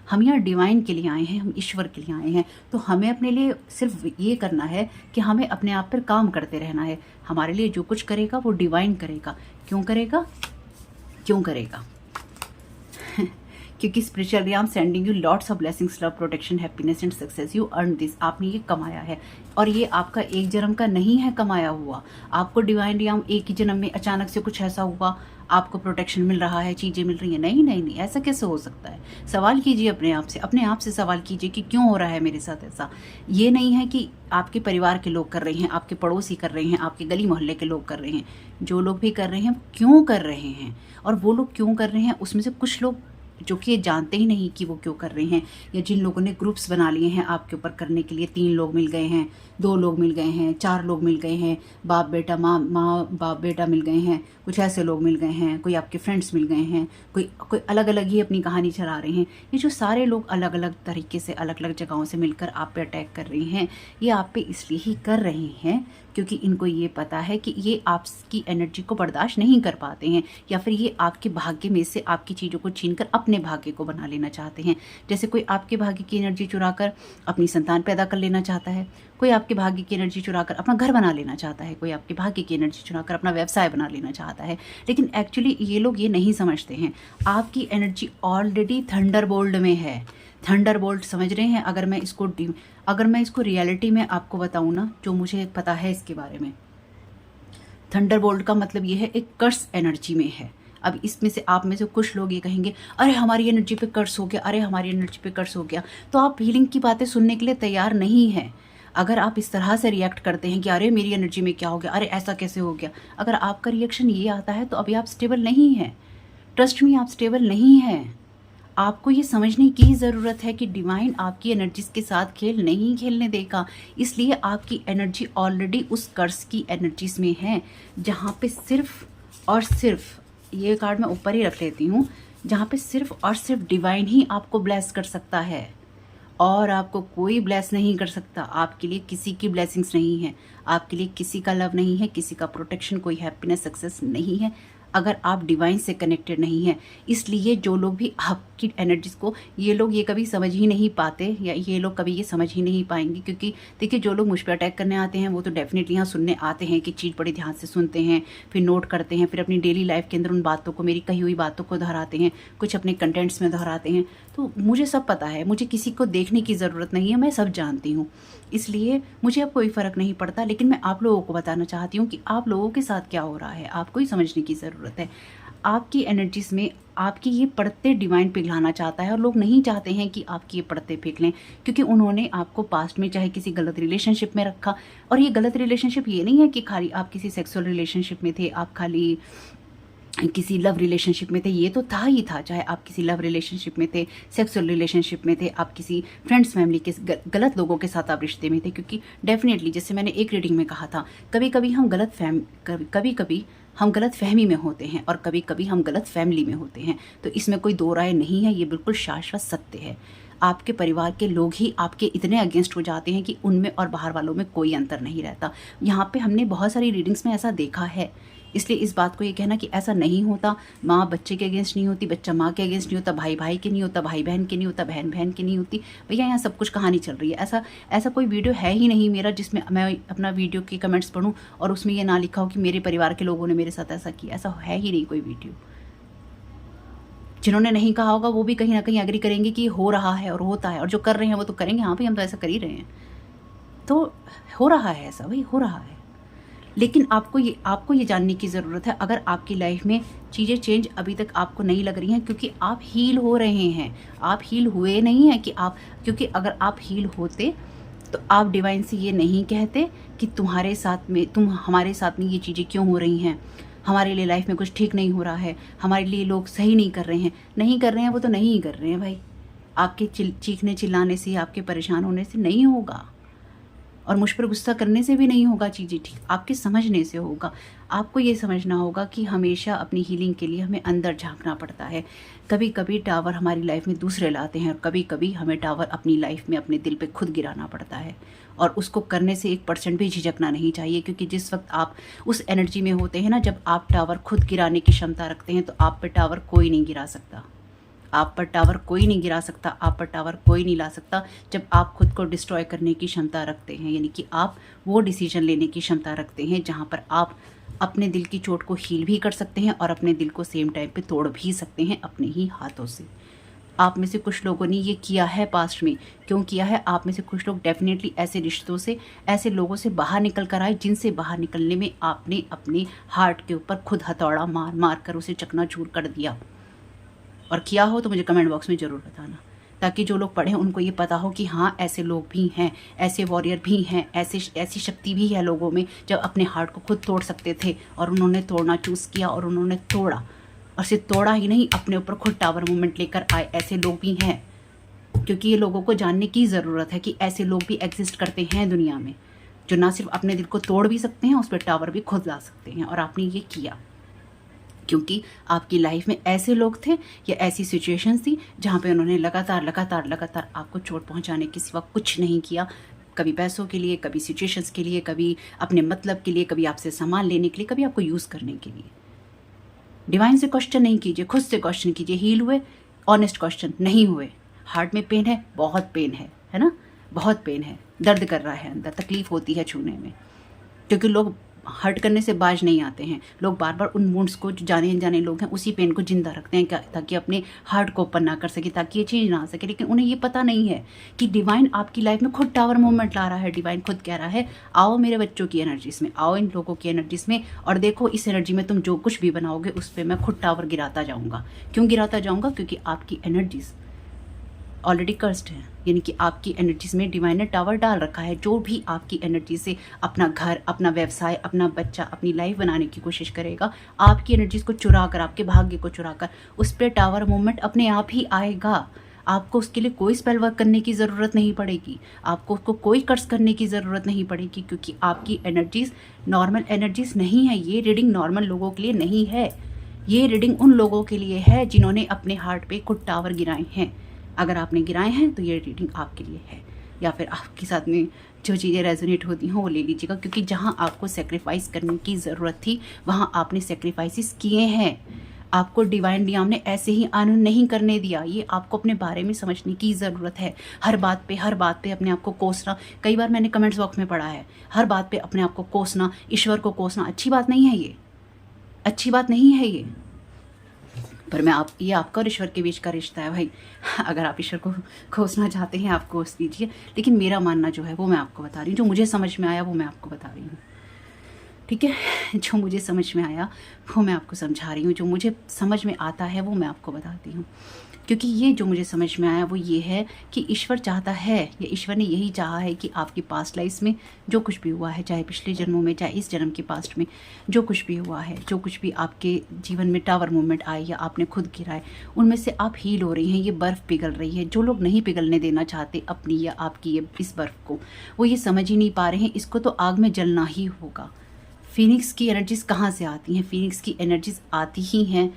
S1: हम यहाँ डिवाइन के लिए आए हैं, हम ईश्वर के लिए आए हैं। तो हमें अपने लिए सिर्फ ये करना है कि हमें अपने आप पर काम करते रहना है। हमारे लिए जो कुछ करेगा वो डिवाइन करेगा। क्यों करेगा? क्यों करेगा? क्योंकि spiritually I am sending you lots of blessings, love, protection, happiness and success. You earn this. आपने ये कमाया है, और ये आपका एक जन्म का नहीं है कमाया हुआ। आपको डिवाइनली एक ही जन्म में अचानक से कुछ ऐसा हुआ, आपको प्रोटेक्शन मिल रहा है, चीज़ें मिल रही हैं। नहीं नहीं नहीं, ऐसा कैसे हो सकता है? सवाल कीजिए अपने आप से सवाल कीजिए कि क्यों हो रहा है मेरे साथ ऐसा। ये नहीं है कि आपके परिवार के लोग कर रहे हैं, आपके पड़ोसी कर रहे हैं, आपके गली मोहल्ले के लोग कर रहे हैं। जो लोग भी कर रहे हैं क्यों कर रहे हैं, और वो लोग क्यों कर रहे हैं, उसमें से कुछ लोग जो कि ये जानते ही नहीं कि वो क्यों कर रहे हैं, या जिन लोगों ने ग्रुप्स बना लिए हैं आपके ऊपर करने के लिए। 3 लोग मिल गए हैं, 2 लोग मिल गए हैं, 4 लोग मिल गए हैं, बाप बेटा माँ बाप बेटा मिल गए हैं, कुछ ऐसे लोग मिल गए हैं, कोई आपके फ्रेंड्स मिल गए हैं, कोई अलग अलग ही अपनी कहानी चला रहे हैं। ये जो सारे लोग अलग अलग तरीके से अलग अलग जगहों से मिलकर आप पे अटैक कर रहे हैं, ये आप पे इसलिए ही कर रहे हैं क्योंकि इनको ये पता है कि ये आपकी एनर्जी को बर्दाश्त नहीं कर पाते हैं, या फिर ये आपके भाग्य में से आपकी चीज़ों को छीनकर अपने भाग्य को बना लेना चाहते हैं। जैसे कोई आपके भाग्य की एनर्जी चुराकर अपनी संतान पैदा कर लेना चाहता है, कोई आपके भाग्य की एनर्जी चुराकर अपना घर बना लेना चाहता है, कोई आपके भाग्य की एनर्जी चुराकर अपना व्यवसाय बना लेना चाहता है। लेकिन एक्चुअली ये लोग ये नहीं समझते हैं, आपकी एनर्जी ऑलरेडी थंडरबोल्ट में है। थंडरबोल्ट समझ रहे हैं? अगर मैं इसको रियलिटी में आपको बताऊं ना, जो मुझे पता है इसके बारे में, थंडरबोल्ट का मतलब ये है एक कर्स एनर्जी में है। अब इसमें से आप में से कुछ लोग ये कहेंगे, अरे हमारी एनर्जी पे कर्स हो गया, अरे हमारी एनर्जी पे कर्स हो गया। तो आप हीलिंग की बातें सुनने के लिए तैयार नहीं है। अगर आप इस तरह से रिएक्ट करते हैं कि अरे मेरी एनर्जी में क्या हो गया, अरे ऐसा कैसे हो गया, अगर आपका रिएक्शन ये आता है तो अभी आप स्टेबल नहीं हैं। ट्रस्ट मी, आप स्टेबल नहीं हैं। आपको ये समझने की ज़रूरत है कि डिवाइन आपकी एनर्जीज के साथ खेल नहीं खेलने देगा। इसलिए आपकी एनर्जी ऑलरेडी उस कर्स की एनर्जीज में है, जहाँ पे सिर्फ और सिर्फ, ये कार्ड मैं ऊपर ही रख लेती हूँ, जहाँ पे सिर्फ और सिर्फ डिवाइन ही आपको ब्लेस कर सकता है, और आपको कोई ब्लेस नहीं कर सकता। आपके लिए किसी की ब्लेसिंग्स नहीं है, आपके लिए किसी का लव नहीं है, किसी का प्रोटेक्शन, कोई हैप्पीनेस, सक्सेस नहीं है अगर आप डिवाइन से कनेक्टेड नहीं हैं। इसलिए जो लोग भी आपकी एनर्जीज को, ये लोग ये कभी समझ ही नहीं पाते, या ये लोग कभी ये समझ ही नहीं पाएंगे। क्योंकि देखिए, जो लोग मुझ पर अटैक करने आते हैं वो तो डेफिनेटली यहाँ सुनने आते हैं कि चीज़ बड़ी ध्यान से सुनते हैं, फिर नोट करते हैं, फिर अपनी डेली लाइफ के अंदर उन बातों को, मेरी कही हुई बातों को दोहराते हैं, कुछ अपने कंटेंट्स में दोहराते हैं। तो मुझे सब पता है, मुझे किसी को देखने की ज़रूरत नहीं है, मैं सब जानती हूँ। इसलिए मुझे अब कोई फ़र्क नहीं पड़ता। लेकिन मैं आप लोगों को बताना चाहती हूँ कि आप लोगों के साथ क्या हो रहा है, आपको ही समझने की ज़रूरत है। आपकी एनर्जीज में आपकी ये पड़ते डिवाइन पिघलाना चाहता है, और लोग नहीं चाहते हैं कि आपकी ये पड़ते पिघलें, क्योंकि उन्होंने आपको पास्ट में चाहे किसी गलत रिलेशनशिप में रखा। और ये गलत रिलेशनशिप ये नहीं है कि खाली आप किसी सेक्सुअल रिलेशनशिप में थे, आप खाली किसी लव रिलेशनशिप में थे, ये तो था ही था, चाहे आप किसी लव रिलेशनशिप में थे, सेक्सुअल रिलेशनशिप में थे, आप किसी फ्रेंड्स फैमिली के गलत लोगों के साथ आप रिश्ते में थे, क्योंकि डेफिनेटली जैसे मैंने एक रीडिंग में कहा था, कभी कभी हम गलत फहमी में होते हैं और कभी कभी हम गलत फैमिली में होते हैं। तो इसमें कोई दो राय नहीं है, ये बिल्कुल शाश्वत सत्य है। आपके परिवार के लोग ही आपके इतने अगेंस्ट हो जाते हैं कि उनमें और बाहर वालों में कोई अंतर नहीं रहता। यहाँ पे हमने बहुत सारी रीडिंग्स में ऐसा देखा है, इसलिए इस बात को ये कहना कि ऐसा नहीं होता, माँ बच्चे के अगेंस्ट नहीं होती, बच्चा माँ के अगेंस्ट नहीं होता, भाई भाई के नहीं होता, भाई बहन के नहीं होता, बहन बहन के नहीं होती, भैया यहाँ सब कुछ कहानी चल रही है। ऐसा कोई वीडियो है ही नहीं मेरा जिसमें मैं अपना वीडियो के कमेंट्स पढूं और उसमें ये ना लिखा हो कि मेरे परिवार के लोगों ने मेरे साथ ऐसा किया। ऐसा है ही नहीं कोई वीडियो। जिन्होंने नहीं कहा होगा वो भी कहीं ना कहीं एग्री करेंगे कि हो रहा है और होता है, और जो कर रहे हैं वो तो करेंगे, हाँ भाई हम तो ऐसा कर ही रहे हैं, तो हो रहा है ऐसा, भाई हो रहा है। लेकिन आपको ये जानने की ज़रूरत है, अगर आपकी लाइफ में चीज़ें चेंज अभी तक आपको नहीं लग रही हैं, क्योंकि आप हील हो रहे हैं, आप हील हुए नहीं हैं क्योंकि अगर आप हील होते तो आप डिवाइन से ये नहीं कहते कि तुम हमारे साथ में ये चीज़ें क्यों हो रही हैं, हमारे लिए लाइफ में कुछ ठीक नहीं हो रहा है, हमारे लिए लोग सही नहीं कर रहे हैं, वो तो नहीं ही कर रहे हैं भाई। आपके चीखने चिल्लाने से, आपके परेशान होने से नहीं होगा, और मुझ पर गुस्सा करने से भी नहीं होगा चीज़ें ठीक, आपके समझने से होगा। आपको ये समझना होगा कि हमेशा अपनी हीलिंग के लिए हमें अंदर झांकना पड़ता है। कभी कभी टावर हमारी लाइफ में दूसरे लाते हैं और कभी कभी हमें टावर अपनी लाइफ में अपने दिल पे खुद गिराना पड़ता है, और उसको करने से 1% भी झिझकना नहीं चाहिए, क्योंकि जिस वक्त आप उस एनर्जी में होते हैं ना, जब आप टावर खुद गिराने की क्षमता रखते हैं, तो आप पर टावर कोई नहीं गिरा सकता, आप पर टावर कोई नहीं गिरा सकता, आप पर टावर कोई नहीं ला सकता जब आप खुद को डिस्ट्रॉय करने की क्षमता रखते हैं। यानी कि आप वो डिसीजन लेने की क्षमता रखते हैं जहाँ पर आप अपने दिल की चोट को हील भी कर सकते हैं और अपने दिल को सेम टाइम पे तोड़ भी सकते हैं अपने ही हाथों से। आप में से कुछ लोगों ने ये किया है पास्ट में। क्यों किया है? आप में से कुछ लोग डेफिनेटली ऐसे रिश्तों से, ऐसे लोगों से बाहर निकल कर आए जिनसे बाहर निकलने में आपने अपने हार्ट के ऊपर खुद हथौड़ा मार मार कर उसे चकनाचूर कर दिया। और किया हो तो मुझे कमेंट बॉक्स में ज़रूर बताना, ताकि जो लोग पढ़ें उनको ये पता हो कि हाँ ऐसे लोग भी हैं, ऐसे वॉरियर भी हैं, ऐसी शक्ति भी है लोगों में जब अपने हार्ट को खुद तोड़ सकते थे और उन्होंने तोड़ना चूज़ किया और उन्होंने तोड़ा, और सिर्फ तोड़ा ही नहीं, अपने ऊपर खुद टावर मूवमेंट लेकर आए। ऐसे लोग भी हैं, क्योंकि ये लोगों को जानने की ज़रूरत है कि ऐसे लोग भी एग्जिस्ट करते हैं दुनिया में, जो ना सिर्फ अपने दिल को तोड़ भी सकते हैं, उस पर टावर भी खुद ला सकते हैं। और आपने ये किया क्योंकि आपकी लाइफ में ऐसे लोग थे या ऐसी सिचुएशंस थी जहाँ पे उन्होंने लगातार आपको चोट पहुँचाने के सिवा कुछ नहीं किया। कभी पैसों के लिए, कभी सिचुएशंस के लिए, कभी अपने मतलब के लिए, कभी आपसे सामान लेने के लिए, कभी आपको यूज़ करने के लिए। डिवाइन से क्वेश्चन नहीं कीजिए, खुद से क्वेश्चन कीजिए। हील हुए? Honest question. नहीं हुए? हार्ट में पेन है? बहुत पेन है ना? बहुत पेन है, दर्द कर रहा है अंदर, तकलीफ होती है छूने में, क्योंकि लोग हर्ट करने से बाज नहीं आते हैं। लोग बार बार उन वुंड्स को, जो जाने अनजाने लोग हैं, उसी पेन को जिंदा रखते हैं ताकि अपने हार्ट को ओपन ना कर सके, ताकि ये चेंज ना आ सके। लेकिन उन्हें ये पता नहीं है कि डिवाइन आपकी लाइफ में खुद टावर मूवमेंट ला रहा है। डिवाइन खुद कह रहा है, आओ मेरे बच्चों की एनर्जीज में, आओ इन लोगों की एनर्जीज में, और देखो इस एनर्जी में तुम जो कुछ भी बनाओगे उस पर मैं खुद टावर गिराता जाऊँगा। क्यों गिराता जाऊँगा? क्योंकि आपकी एनर्जीज ऑलरेडी कर्स्ड है, यानी कि आपकी एनर्जीज में डिवाइन ने टावर डाल रखा है। जो भी आपकी एनर्जी से अपना घर, अपना व्यवसाय, अपना बच्चा, अपनी लाइफ बनाने की कोशिश करेगा, आपकी एनर्जीज को चुरा कर, आपके भाग्य को चुरा कर, उस पर टावर मूवमेंट अपने आप ही आएगा। आपको उसके लिए कोई स्पेल वर्क करने की ज़रूरत नहीं पड़ेगी, आपको उसको कोई कर्स करने की ज़रूरत नहीं पड़ेगी, क्योंकि आपकी एनर्जीज नॉर्मल एनर्जीज नहीं है। ये रीडिंग नॉर्मल लोगों के लिए नहीं है, ये रीडिंग उन लोगों के लिए है जिन्होंने अपने हार्ट पे खुद टावर गिराए हैं। अगर आपने गिराए हैं तो ये रीडिंग आपके लिए है, या फिर आपके साथ में जो चीज़ें रेजोनेट होती हैं वो ले लीजिएगा, क्योंकि जहाँ आपको सेक्रीफाइस करने की ज़रूरत थी वहाँ आपने सेक्रीफाइसेस किए हैं। आपको डिवाइन डियाम ने ऐसे ही आनंद नहीं करने दिया। ये आपको अपने बारे में समझने की ज़रूरत है। हर बात पे अपने आप को कोसना, कई बार मैंने कमेंट्स बॉक्स में पढ़ा है, हर बात पे अपने आप को कोसना, ईश्वर को कोसना अच्छी बात नहीं है, ये अच्छी बात नहीं है ये। पर ये आपका और ईश्वर के बीच का रिश्ता है भाई। अगर आप ईश्वर को खोजना चाहते हैं आप कोस लीजिए, लेकिन मेरा मानना जो है वो मैं आपको बता रही हूँ, जो मुझे समझ में आया वो मैं आपको बता रही हूँ। ठीक है, जो मुझे समझ में आया वो मैं आपको समझा रही हूँ, जो मुझे समझ में आता है वो मैं आपको बताती हूँ। क्योंकि ये जो मुझे समझ में आया वो ये है कि ईश्वर चाहता है, या ईश्वर ने यही चाहा है कि आपकी पास्ट लाइफ में जो कुछ भी हुआ है, चाहे पिछले जन्मों में, चाहे इस जन्म के पास्ट में जो कुछ भी हुआ है, जो कुछ भी आपके जीवन में टावर मूवमेंट आए या आपने खुद गिराए, उनमें से आप हील हो रही हैं। ये बर्फ़ पिघल रही है। जो लोग नहीं पिघलने देना चाहते अपनी या आपकी ये इस बर्फ़ को, वो ये समझ ही नहीं पा रहे हैं, इसको तो आग में जलना ही होगा। फीनिक्स की एनर्जीज कहाँ से आती हैं? फीनिक्स की एनर्जीज आती ही हैं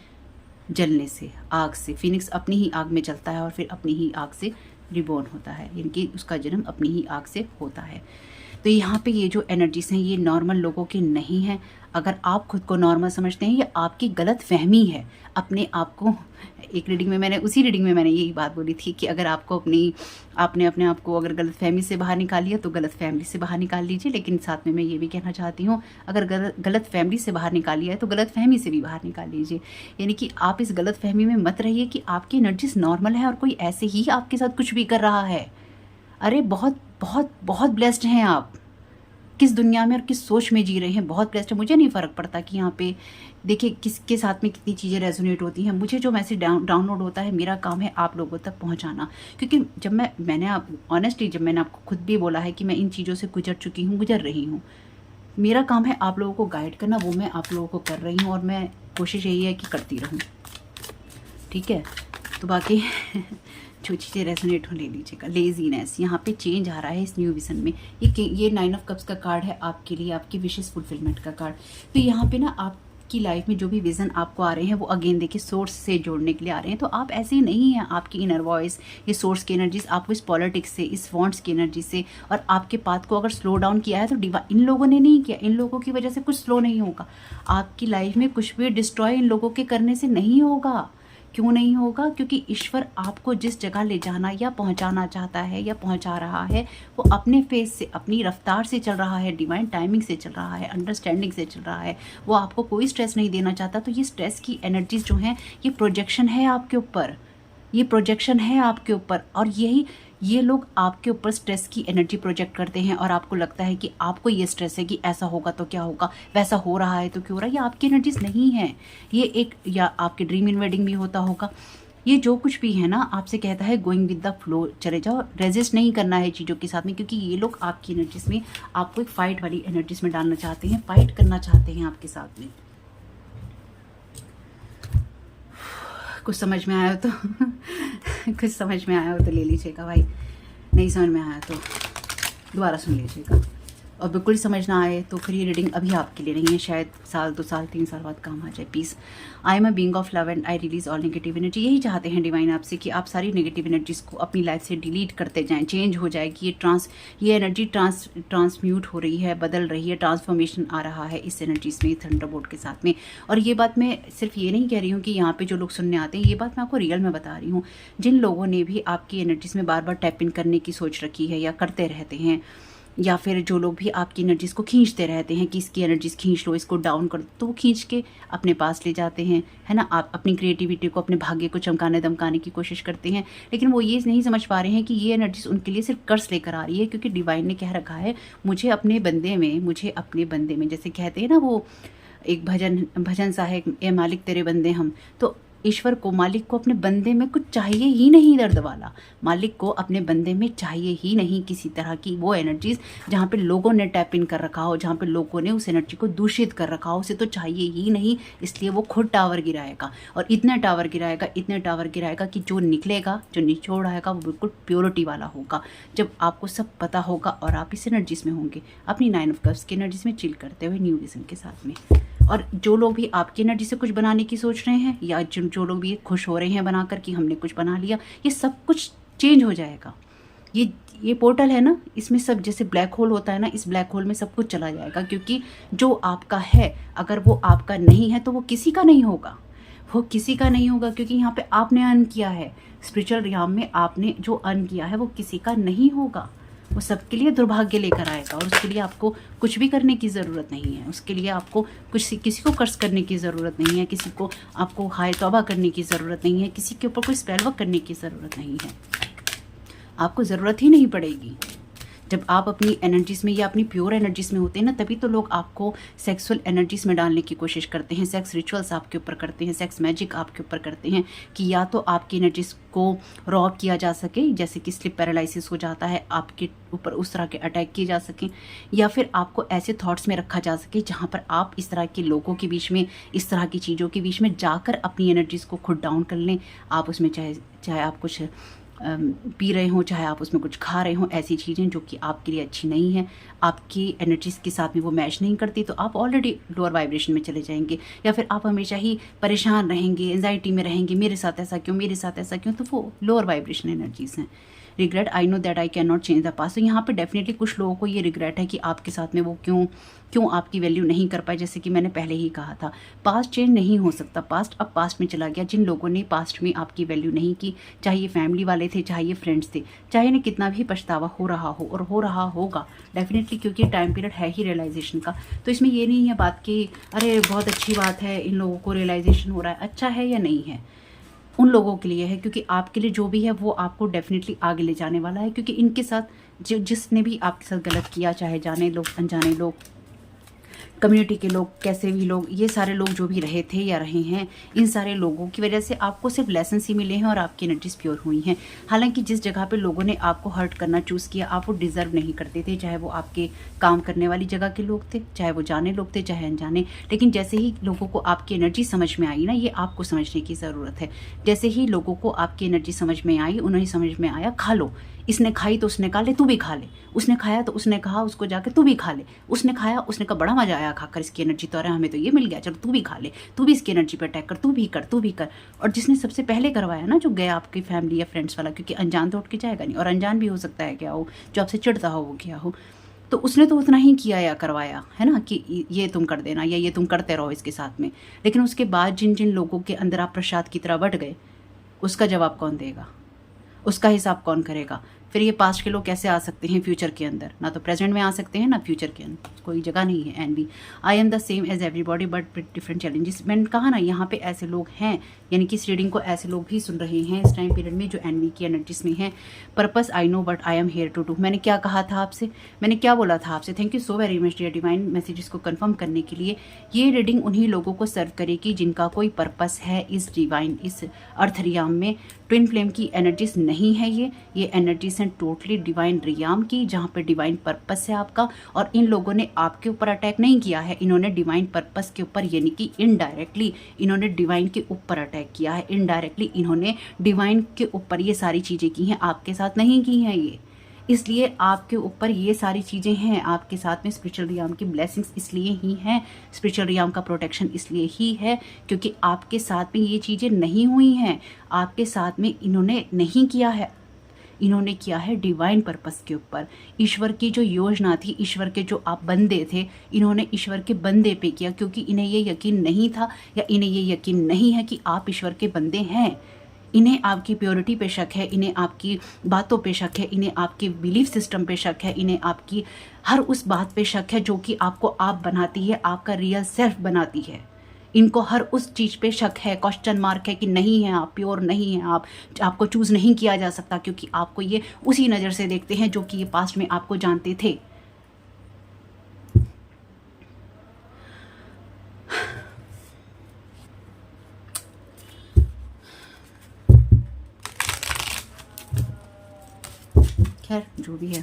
S1: जलने से, आग से। फीनिक्स अपनी ही आग में जलता है और फिर अपनी ही आग से रिबॉर्न होता है, यानी कि उसका जन्म अपनी ही आग से होता है। तो यहाँ पे ये जो एनर्जीज हैं ये नॉर्मल लोगों की नहीं है। अगर आप खुद को नॉर्मल समझते हैं, ये आपकी गलत फहमी है अपने आप को। एक रीडिंग में मैंने, उसी रीडिंग में मैंने यही बात बोली थी कि अगर आपको आपने अपने आप को अगर गलत फहमी से बाहर निकाल लिया तो गलत फैमिली से बाहर निकाल लीजिए। लेकिन साथ में मैं ये भी कहना चाहती हूँ, अगर गलत फैमिली से बाहर निकाल लिया है तो गलत फहमी से भी बाहर निकाल लीजिए। यानी कि आप इस गलत फहमी में मत रहिए कि आपकी एनर्जीज नॉर्मल है और कोई ऐसे ही आपके साथ कुछ भी कर रहा है। अरे बहुत बहुत बहुत ब्लेस्ड हैं आप, किस दुनिया में और किस सोच में जी रहे हैं, बहुत ब्लेस्ड है। मुझे नहीं फ़र्क पड़ता कि यहाँ पे देखिए किसके साथ में कितनी चीज़ें रेजोनेट होती हैं। मुझे जो मैसेज डाउनलोड होता है, मेरा काम है आप लोगों तक पहुँचाना। क्योंकि जब मैंने ऑनेस्टली जब मैंने आपको खुद भी बोला है कि मैं इन चीज़ों से गुजर चुकी हूँ, गुजर रही हूँ, मेरा काम है आप लोगों को गाइड करना, वो मैं आप लोगों को कर रही हूँ और मैं कोशिश यही है कि करती रहूँ। ठीक है, तो बाकी जो चीज़ें रेजोनेट हो ले लीजिएगा। लेजीनेस, यहाँ पे चेंज आ रहा है इस न्यू विजन में। ये 9 ऑफ कप्स का कार्ड है आपके लिए, आपकी विशेष फुलफिलमेंट का कार्ड। तो यहाँ पे ना आपकी लाइफ में जो भी विजन आपको आ रहे हैं वो अगेन देखिए सोर्स से जोड़ने के लिए आ रहे हैं। तो आप ऐसे ही नहीं हैं, आपकी इनर वॉइस, ये सोर्स की एनर्जीज आपको इस पॉलिटिक्स से, इस वॉन्ट्स की एनर्जी से और आपके पाथ को अगर स्लो डाउन किया है तो इन लोगों ने नहीं किया। इन लोगों की वजह से कुछ स्लो नहीं होगा आपकी लाइफ में, कुछ भी डिस्ट्रॉय इन लोगों के करने से नहीं होगा। क्यों नहीं होगा? क्योंकि ईश्वर आपको जिस जगह ले जाना या पहुंचाना चाहता है या पहुंचा रहा है वो अपने फेस से, अपनी रफ्तार से चल रहा है, डिवाइन टाइमिंग से चल रहा है, अंडरस्टैंडिंग से चल रहा है। वो आपको कोई स्ट्रेस नहीं देना चाहता। तो ये स्ट्रेस की एनर्जीज जो हैं ये प्रोजेक्शन है आपके ऊपर, ये प्रोजेक्शन है आपके ऊपर। और ये लोग आपके ऊपर स्ट्रेस की एनर्जी प्रोजेक्ट करते हैं और आपको लगता है कि आपको ये स्ट्रेस है कि ऐसा होगा तो क्या होगा, वैसा हो रहा है तो क्यों हो रहा है। ये आपकी एनर्जीज नहीं है। ये एक, या आपके ड्रीम इन्वेडिंग भी होता होगा। ये जो कुछ भी है ना, आपसे कहता है गोइंग विद द फ्लो, चले जाओ, रेजिस्ट नहीं करना है चीज़ों के साथ में। क्योंकि ये लोग आपकी एनर्जीज में आपको एक फाइट वाली एनर्जीज में डालना चाहते हैं, फाइट करना चाहते हैं आपके साथ में। कुछ समझ में आया तो कुछ समझ में आया हो तो ले लीजिएगा भाई, नहीं समझ में आया तो दोबारा सुन लीजिएगा। और बिल्कुल समझ ना आए तो फिर ये रीडिंग अभी आपके लिए नहीं है, शायद साल 2 साल 3 साल बाद काम आ जाए। Peace, I am a being of love and I release all negative energy. यही चाहते हैं डिवाइन आपसे कि आप सारी नेगेटिव एनर्जीज को अपनी लाइफ से डिलीट करते जाएं, चेंज हो जाएगी। ये एनर्जी ट्रांसम्यूट हो रही है, बदल रही है, ट्रांसफॉर्मेशन आ रहा है इस एनर्जीज में, थंडरबोल्ट के साथ में। और ये बात मैं सिर्फ ये नहीं कह रही हूँ कि यहाँ पे जो लोग सुनने आते हैं, ये बात मैं आपको रियल में बता रही हूँ। जिन लोगों ने भी आपकी एनर्जीज में बार बार टैप इन करने की सोच रखी है या करते रहते हैं, या फिर जो लोग भी आपकी एनर्जीज को खींचते रहते हैं कि इसकी एनर्जीज खींच लो, इसको डाउन कर दो, तो वो खींच के अपने पास ले जाते हैं, है ना। आप अपनी क्रिएटिविटी को, अपने भाग्य को चमकाने दमकाने की कोशिश करते हैं, लेकिन वो ये नहीं समझ पा रहे हैं कि ये एनर्जीज उनके लिए सिर्फ कर्ज लेकर आ रही है। क्योंकि डिवाइन ने कह रखा है, मुझे अपने बंदे में, जैसे कहते हैं ना वो एक भजन सा है, ए मालिक तेरे बंदे हम। तो ईश्वर को, मालिक को अपने बंदे में कुछ चाहिए ही नहीं दर्द वाला। मालिक को अपने बंदे में चाहिए ही नहीं किसी तरह की वो एनर्जीज जहाँ पे लोगों ने टैप इन कर रखा हो, जहाँ पे लोगों ने उस एनर्जी को दूषित कर रखा हो, उसे तो चाहिए ही नहीं। इसलिए वो खुद टावर गिराएगा और इतने टावर गिराएगा कि जो निकलेगा, जो निचोड़ आएगा वो बिल्कुल प्योरिटी वाला होगा। जब आपको सब पता होगा और आप इस एनर्जीज में होंगे, अपनी 9 ऑफ कप्स की एनर्जीज में चिल करते हुए न्यू विजन के साथ में। और जो लोग भी आपकी एनर्जी से कुछ बनाने की सोच रहे हैं, या जो लोग भी खुश हो रहे हैं बनाकर कि हमने कुछ बना लिया, ये सब कुछ चेंज हो जाएगा। ये पोर्टल है ना, इसमें सब जैसे ब्लैक होल होता है ना, इस ब्लैक होल में सब कुछ चला जाएगा। क्योंकि जो आपका है, अगर वो आपका नहीं है तो वो किसी का नहीं होगा, क्योंकि यहाँ पे आपने अर्न किया है। स्पिरिचुअल रियाम में आपने जो अर्न किया है वो किसी का नहीं होगा, वो सबके लिए दुर्भाग्य लेकर आएगा। और उसके लिए आपको कुछ भी करने की ज़रूरत नहीं है, उसके लिए आपको किसी को कर्ज करने की ज़रूरत नहीं है, किसी को आपको हाय तौबा करने की ज़रूरत नहीं है, किसी के ऊपर कोई स्पेल वर्क करने की ज़रूरत नहीं है, आपको ज़रूरत ही नहीं पड़ेगी। जब आप अपनी एनर्जीज़ में या अपनी प्योर एनर्जीज़ में होते हैं ना, तभी तो लोग आपको सेक्सुअल एनर्जीज़ में डालने की कोशिश करते हैं, सेक्स रिचुअल्स आपके ऊपर करते हैं, सेक्स मैजिक आपके ऊपर करते हैं कि या तो आपकी एनर्जीज़ को रॉब किया जा सके, जैसे कि स्लिप पैरालिसिस हो जाता है, आपके ऊपर उस तरह के अटैक किए जा सकें, या फिर आपको ऐसे थॉट्स में रखा जा सके जहाँ पर आप इस तरह के लोगों के बीच में, इस तरह की चीज़ों के बीच में जाकर अपनी एनर्जीज़ को खुद डाउन कर लें। आप उसमें चाहे आप कुछ पी रहे हो, चाहे आप उसमें कुछ खा रहे हो, ऐसी चीज़ें जो कि आपके लिए अच्छी नहीं है, आपकी एनर्जीज़ के साथ में वो मैच नहीं करती, तो आप ऑलरेडी लोअर वाइब्रेशन में चले जाएंगे, या फिर आप हमेशा ही परेशान रहेंगे, एंजाइटी में रहेंगे, मेरे साथ ऐसा क्यों, मेरे साथ ऐसा क्यों, तो वो लोअर वाइब्रेशन एनर्जीज़ हैं। Regret, I know that I can not change the past. तो यहाँ पे डेफिनेटली कुछ लोगों को ये रिग्रेट है कि आपके साथ में वो क्यों आपकी वैल्यू नहीं कर पाए। जैसे कि मैंने पहले ही कहा था, पास्ट चेंज नहीं हो सकता, पास्ट अब पास्ट में चला गया। जिन लोगों ने पास्ट में आपकी वैल्यू नहीं की, चाहे ये फैमिली वाले थे, चाहे ये फ्रेंड्स थे, चाहे इन्हें कितना भी पछतावा हो रहा हो, और हो रहा होगा डेफिनेटली, क्योंकि टाइम पीरियड है ही रियलाइजेशन का। तो इसमें ये नहीं है बात कि अरे बहुत अच्छी बात है, इन लोगों को रियलाइजेशन हो रहा है, अच्छा है या नहीं है, उन लोगों के लिए है, क्योंकि आपके लिए जो भी है वो आपको डेफिनेटली आगे ले जाने वाला है। क्योंकि इनके साथ जिसने भी आपके साथ गलत किया, चाहे जाने लोग, अनजाने लोग, कम्युनिटी के लोग, कैसे भी लोग, ये सारे लोग जो भी रहे थे या रहे हैं, इन सारे लोगों की वजह से आपको सिर्फ लेसन्स ही मिले हैं और आपकी एनर्जीज प्योर हुई हैं। हालांकि जिस जगह पे लोगों ने आपको हर्ट करना चूज़ किया, आप वो डिज़र्व नहीं करते थे, चाहे वो आपके काम करने वाली जगह के लोग थे, चाहे वो जाने लोग थे, चाहे अनजाने। लेकिन जैसे ही लोगों को आपकी एनर्जी समझ में आई ना, ये आपको समझने की ज़रूरत है, जैसे ही लोगों को आपकी एनर्जी समझ में आई, उन्हें समझ में आया, खा लो, इसने खाई तो उसने कहा ले तू भी खा ले, उसने खाया तो उसने कहा उसको जाके तू भी खा ले, उसने खाया, उसने कहा बड़ा मजा आया खाकर, इसकी एनर्जी तो आ रहा है, हमें तो ये मिल गया, चलो तू भी खा ले, तू भी इसकी एनर्जी पे अटैक कर, तू भी कर, तू भी कर। और जिसने सबसे पहले करवाया ना, जो गया आपकी फैमिली या फ्रेंड्स वाला, क्योंकि अनजान तो उठ के जाएगा नहीं, और अनजान भी हो सकता है क्या हो, जो आपसे चिढ़ता हो वो क्या हो, तो उसने तो उतना ही किया या करवाया है ना, कि ये तुम कर देना या ये तुम करते रहो इसके साथ में। लेकिन उसके बाद जिन जिन लोगों के अंदर आप प्रसाद की तरह बट गए, उसका जवाब कौन देगा, उसका हिसाब कौन करेगा। फिर ये पास्ट के लोग कैसे आ सकते हैं फ्यूचर के अंदर, ना तो प्रेजेंट में आ सकते हैं ना फ्यूचर के अंदर, कोई जगह नहीं है। And be I am the same as everybody but with different challenges. मैंने कहा ना, यहाँ पे ऐसे लोग हैं, यानी कि इस रीडिंग को ऐसे लोग भी सुन रहे हैं इस टाइम पीरियड में जो एनवी की एनर्जीज में है। Purpose I know but I am here to do. मैंने क्या कहा था आपसे, मैंने क्या बोला था आपसे। Thank you so very much dear divine messages को कंफर्म करने के लिए। ये रीडिंग उन्हीं लोगों को सर्व करेगी जिनका कोई पर्पस है इस डिवाइन, इस अर्थ रियाम में। ट्विन फ्लेम की एनर्जीज नहीं है ये एनर्जीज हैं टोटली डिवाइन रियाम की, जहाँ पे डिवाइन पर्पस है आपका। और इन लोगों ने आपके ऊपर अटैक नहीं किया है, इन्होंने डिवाइन पर्पस के ऊपर, यानी कि इनडायरेक्टली इन्होंने डिवाइन के ऊपर अटैक किया है। इनडायरेक्टली इन्होंने डिवाइन के ऊपर ये सारी चीज़ें की हैं, आपके साथ नहीं की हैं ये। इसलिए आपके ऊपर ये सारी चीज़ें हैं, आपके साथ में स्पिरिचुअल रियाम की ब्लेसिंग्स इसलिए ही हैं, स्पिरिचुअल रियाम का प्रोटेक्शन इसलिए ही है क्योंकि आपके साथ में ये चीज़ें नहीं हुई हैं, आपके साथ में इन्होंने नहीं किया है, इन्होंने किया है डिवाइन पर्पस के ऊपर। ईश्वर की जो योजना थी, ईश्वर के जो आप बंदे थे, इन्होंने ईश्वर के बंदे पे किया, क्योंकि इन्हें ये यकीन नहीं था या इन्हें ये यकीन नहीं है कि आप ईश्वर के बंदे हैं। इन्हें आपकी प्योरिटी पे शक है, इन्हें आपकी बातों पे शक है, इन्हें आपके बिलीफ सिस्टम पे शक है, इन्हें आपकी हर उस बात पे शक है जो कि आपको आप बनाती है, आपका रियल सेल्फ बनाती है। इनको हर उस चीज़ पे शक है, क्वेश्चन मार्क है कि नहीं है आप, प्योर नहीं है आप, आपको चूज़ नहीं किया जा सकता, क्योंकि आपको ये उसी नज़र से देखते हैं जो कि ये पास्ट में आपको जानते थे। खैर जो भी है,